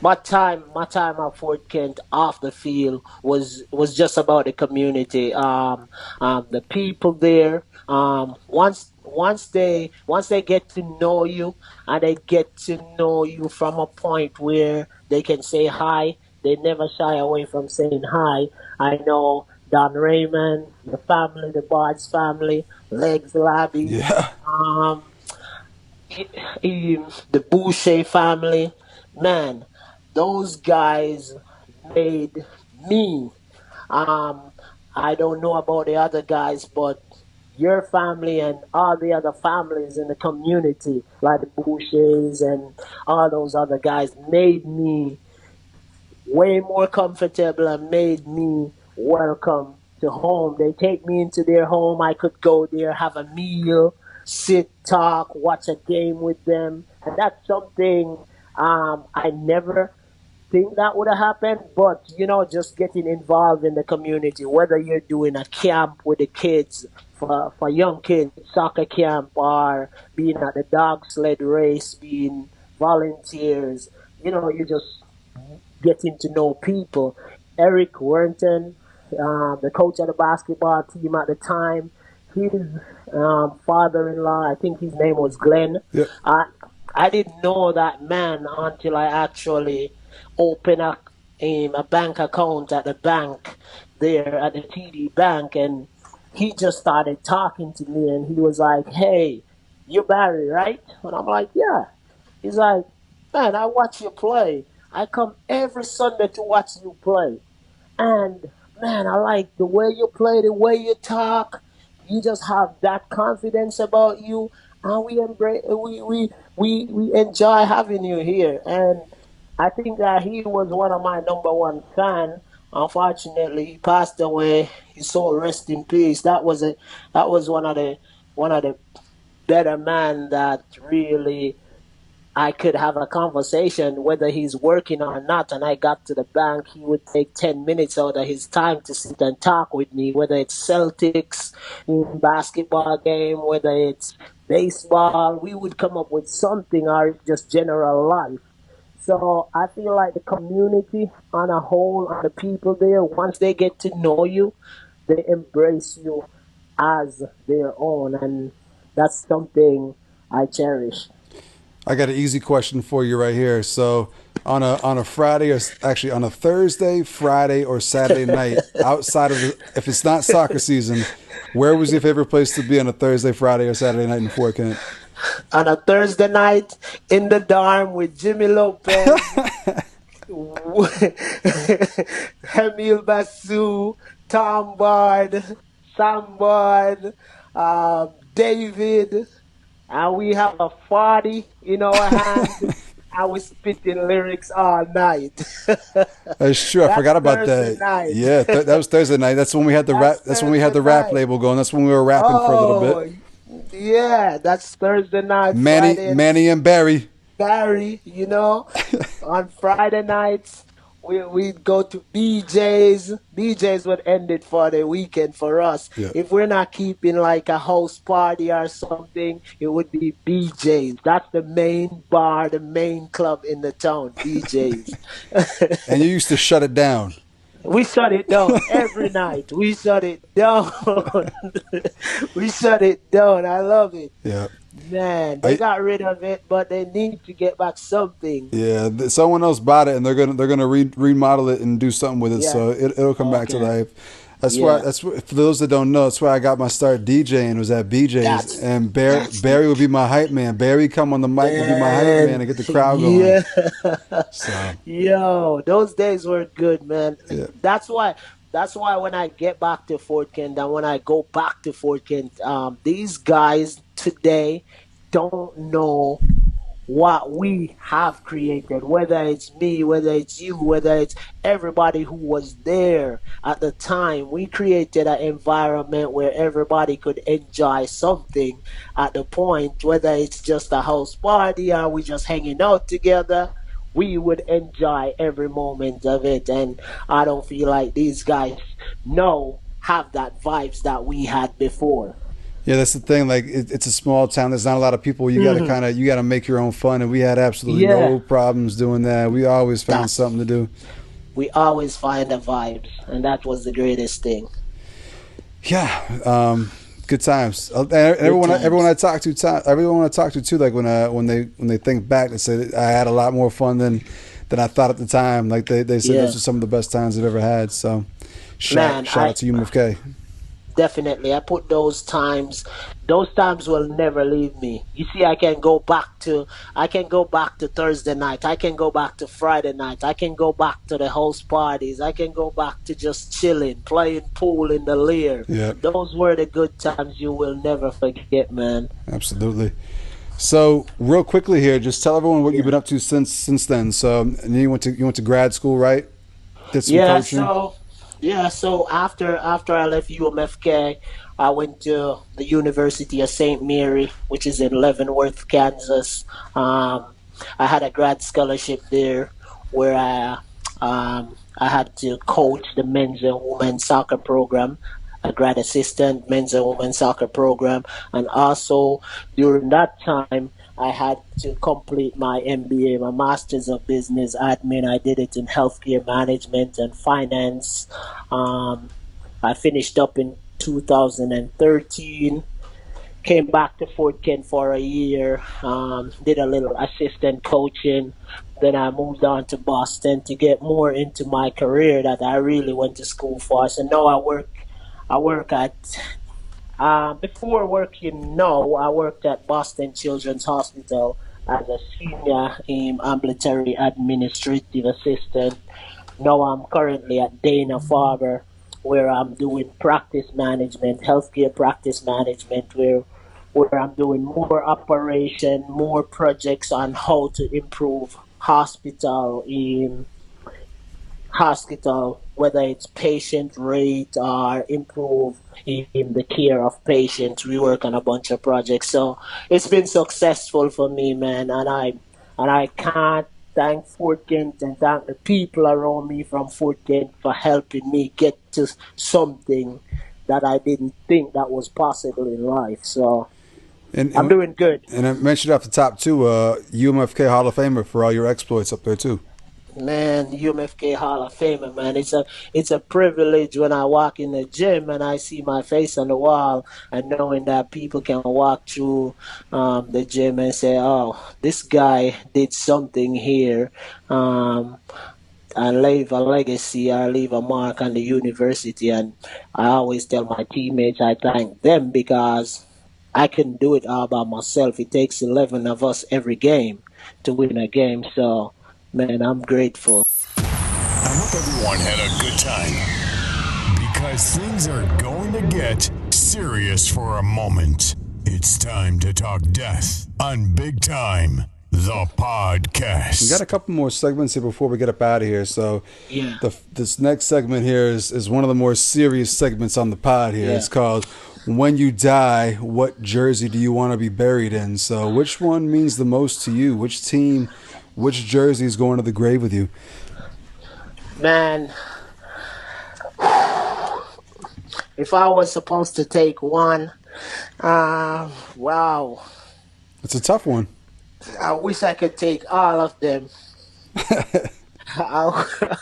My time at Fort Kent off the field was just about the community. The people there. Once they get to know you and they get to know you from a point where they can say hi. They never shy away from saying hi. I know Don Raymond, the family, the Bards family, Legs Labby, Yeah. um, the Boucher family. Man, those guys made me. Um, I don't know about the other guys, but your family and all the other families in the community, like the Bouchers and all those other guys, made me way more comfortable and made me welcome to home. They take me into their home. I could go there, have a meal, sit, talk, watch a game with them. And that's something I never think that would have happened. But, just getting involved in the community, whether you're doing a camp with the kids, for young kids, soccer camp, or being at the dog sled race, being volunteers, you just getting to know people. Eric Warrington, the coach of the basketball team at the time, his father-in-law, I think his name was Glenn. Yep. I didn't know that man until I actually opened a bank account at the bank there at the TD Bank, and he just started talking to me, and he was like, "Hey, you're Barry, right?" And I'm like, "Yeah." He's like, "Man, I watch you play. I come every Sunday to watch you play. And man, I like the way you play, the way you talk. You just have that confidence about you, and we embrace, we enjoy having you here." And I think that he was one of my number one fan. Unfortunately, he passed away. His soul rest in peace. That was one of the better man that really I could have a conversation whether he's working or not, and I got to the bank, he would take 10 minutes out of his time to sit and talk with me, whether it's Celtics, basketball game, whether it's baseball, we would come up with something, or just general life. So I feel like the community on a whole, and the people there, once they get to know you, they embrace you as their own, and that's something I cherish. I got an easy question for you right here. So on a Friday, or actually on a Thursday, Friday, or Saturday night, outside of if it's not soccer season, where was your favorite place to be on a Thursday, Friday, or Saturday night in Fort Kent? On a Thursday night in the dorm with Jimmy Lopez, Emil Basu, Tom Bard, Sam Bard, David, and we have a 40 in our hand, and we spitting lyrics all night. That's true. I That's forgot about Thursday that. night. Yeah, that was Thursday night. That's when we had the rap. That's when we had the rap Thursday night. label going. That's when we were rapping for a little bit. Yeah, that's Thursday night. Manny, Friday, Manny, and Barry. Barry, on Friday nights, we'd go to BJ's. BJ's would end it for the weekend for us. Yeah. If we're not keeping like a house party or something, it would be BJ's. That's the main bar, the main club in the town, BJ's. And you used to shut it down. We shut it down every night. We shut it down. We shut it down. I love it. Yeah. Man, they got rid of it, but they need to get back something. Yeah, someone else bought it, and they're gonna remodel it and do something with it, Yeah. so it'll come back to Okay. life. That's Yeah. why. For those that don't know, that's where I got my start DJing. Was at BJ's, That's- and Barry would be my hype man. Barry come on the mic and be my hype man and get the crowd going. Yeah. So Yo, those days were good, man. Yeah. That's why. That's why when I get back to Fort Kent and when I go back to Fort Kent, these guys today don't know what we have created, whether it's me, whether it's you, whether it's everybody who was there at the time. We created an environment where everybody could enjoy something at the point, whether it's just a house party or we just hanging out together. We would enjoy every moment of it, and I don't feel like these guys have that vibes that we had before. yeah, that's the thing. Like it's a small town. There's not a lot of people. You gotta make your own fun, and we had absolutely no problems doing that. We always found something to do. We always find the vibes, and that was the greatest thing. Yeah, good times. Everyone I talk to too, like when they think back, they say I had a lot more fun than I thought at the time. Like they said those are some of the best times they've ever had. So shout out to UMFK. definitely. I put those times. Those times will never leave me. You see, I can go back to Thursday night. I can go back to Friday night. I can go back to the house parties. I can go back to just chilling, playing pool in the Lear. Yeah, Those were the good times you will never forget, man. absolutely. So, real quickly here, just tell everyone what you've Yeah. been up to since then. So, and you went to grad school, right? Did some Yeah, coaching. so after I left UMFK, I went to the University of St. Mary, which is in Leavenworth, Kansas. I had a grad scholarship there where I had to coach the men's and women's soccer program, a grad assistant men's and women's soccer program, and also during that time I had to complete my MBA, my Master's of Business Admin. I did it in healthcare management and finance. Um, I finished up in 2013. Came back to Fort Kent for a year. Did a little assistant coaching. Then I moved on to Boston to get more into my career that I really went to school for. So now I work. I work at before working now, I worked at Boston Children's Hospital as a senior ambulatory administrative assistant. Now I'm currently at Dana Farber, where I'm doing practice management, healthcare practice management, where I'm doing more operation, more projects on how to improve hospital, whether it's patient rate or improve in the care of patients. We work on a bunch of projects, so it's been successful for me, man. And I can't thank Fort Kent and thank the people around me from Fort Kent for helping me get to something that I didn't think that was possible in life. So And I'm and, doing good. and I mentioned off the top too, UMFK Hall of Famer for all your exploits up there too. Man, UMFK Hall of Famer, man. It's a privilege when I walk in the gym and I see my face on the wall and knowing that people can walk through the gym and say, "Oh, this guy did something here," um, and leave a legacy or leave a mark on the university. And I always tell my teammates I thank them because I couldn't do it all by myself. It takes 11 of us every game to win a game. So, man, I'm grateful. I hope everyone had a good time because things are going to get serious for a moment. It's time to talk death on Big Time, the podcast. We got a couple more segments here before we get up out of here. So, Yeah. this next segment here is one of the more serious segments on the pod here. Yeah. It's called "When You Die, What Jersey Do You Want to Be Buried In?" So, which one means the most to you? Which team, which jersey is going to the grave with you? Man, if I was supposed to take one, wow. It's a tough one. I wish I could take all of them. I,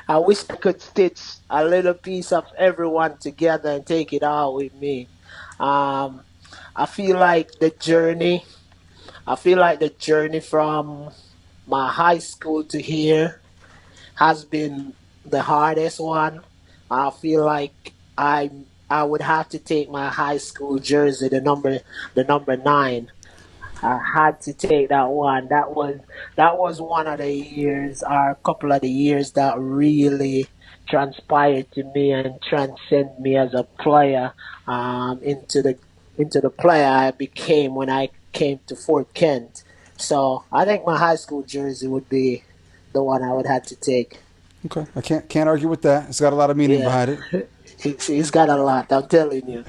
I wish I could stitch a little piece of everyone together and take it all with me. Um, I feel like the journey, I feel like the journey from my high school to here has been the hardest one. I feel like I would have to take my high school jersey, the number 9. I had to take that one. That was one of the years, or a couple of the years that really transpired to me and transcend me as a player into the player I became when I came to Fort Kent. So I think my high school jersey would be the one I would have to take. Okay, I can't argue with that. It's got a lot of meaning Yeah, behind it. he's got a lot. I'm telling you.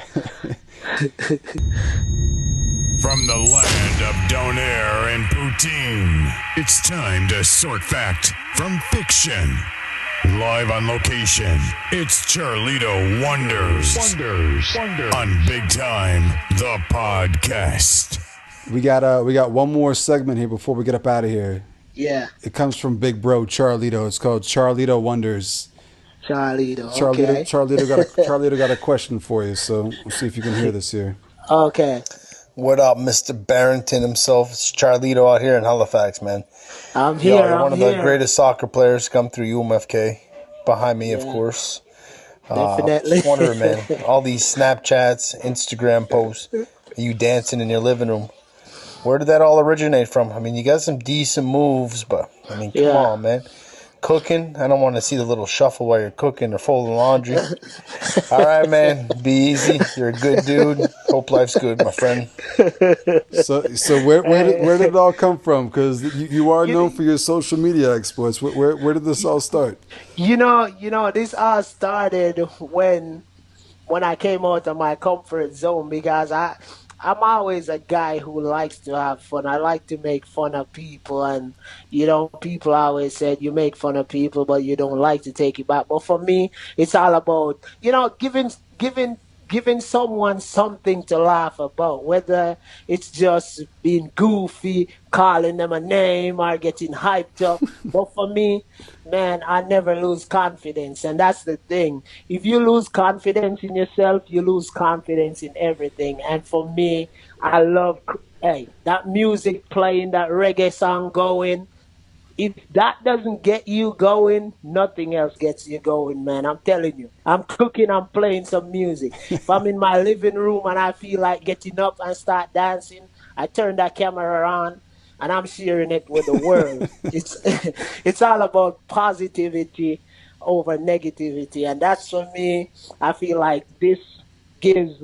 From the land of Donaire and Poutine, it's time to sort fact from fiction. Live on location, it's Charlito Wonders. On Big Time, the podcast. We got one more segment here before we get up out of here. Yeah, It comes from Big Bro Charlito. It's called Charlito Wonders. Charlito. Okay. Charlito got a question for you. So we'll see if you can hear this here. Okay. What up, Mr. Barrington himself? It's Charlito out here in Halifax, man. I'm Yo, here. you're I'm one of here. the greatest soccer players to come through UMFK. Behind me, of Yeah. course. Definitely. Just wondering, man, all these Snapchats, Instagram posts, you dancing in your living room. Where did that all originate from? I mean, you got some decent moves, but, I mean, come Yeah. on, man. Cooking, I don't want to see the little shuffle while you're cooking or folding laundry. All right, man, be easy. You're a good dude. Hope life's good, my friend. So where did it all come from? Because you are known for your social media exploits. Where did this all start? This all started when I came out of my comfort zone because I'm always a guy who likes to have fun. I like to make fun of people, and people always said you make fun of people, but you don't like to take it back. But for me, it's all about giving someone something to laugh about, whether it's just being goofy, calling them a name, or getting hyped up. But for me, man, I never lose confidence. And that's the thing. If you lose confidence in yourself, you lose confidence in everything. And for me, I love, hey, that music playing, that reggae song going. If that doesn't get you going, nothing else gets you going, man. I'm telling you. I'm cooking, I'm playing some music. If I'm in my living room and I feel like getting up and start dancing, I turn that camera on and I'm sharing it with the world. It's it's all about positivity over negativity. And that's for me, I feel like this gives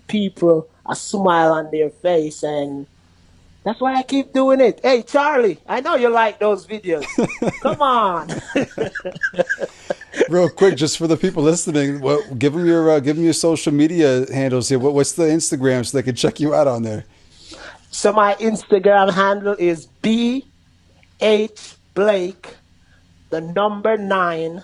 people a smile on their face, and that's why I keep doing it. Hey, Charlie, I know you like those videos. Come on. Real quick, just for the people listening, give them your social media handles here. What's the Instagram so they can check you out on there? So my Instagram handle is BH Blake, the number 9.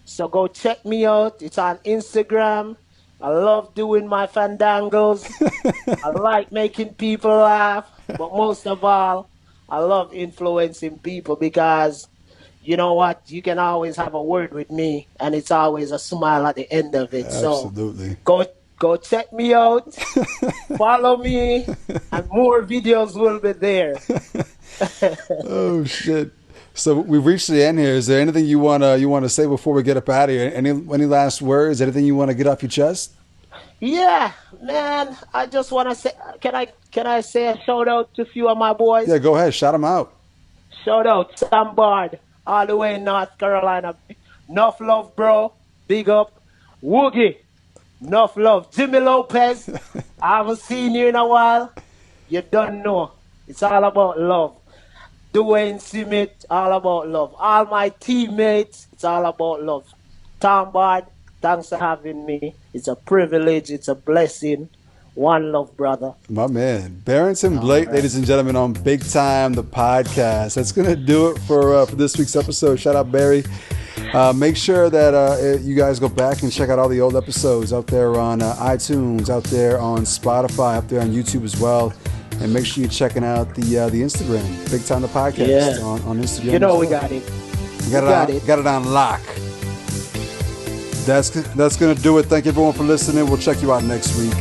So go check me out. It's on Instagram. I love doing my fandangles. I like making people laugh. But most of all, I love influencing people because you know what? You can always have a word with me and it's always a smile at the end of it. So Absolutely. go check me out. Follow me and more videos will be there. Oh shit. So we've reached the end here. Is there anything you wanna say before we get up out of here? Any last words? Anything you want to get off your chest? Yeah, man. I just want to say, can I say a shout out to a few of my boys? Yeah, go ahead. Shout them out. Shout out Sam Bard, all the way in North Carolina. Enough love, bro. Big up. Woogie. Enough love. Jimmy Lopez. I haven't seen you in a while. You don't know. It's all about love. Dwayne Simit, all about love. All my teammates, it's all about love. Tom Bard, thanks for having me. It's a privilege. It's a blessing. One love, brother. My man, Barrington Blake, ladies and gentlemen, on Big Time, the podcast. That's going to do it for this week's episode. Shout out, Barry. Make sure that you guys go back and check out all the old episodes out there on iTunes, out there on Spotify, up there on YouTube as well. And make sure you're checking out the Instagram, Big Time, the podcast on Instagram. You know we got it. We got it on lock. That's going to do it. Thank you, everyone, for listening. We'll check you out next week.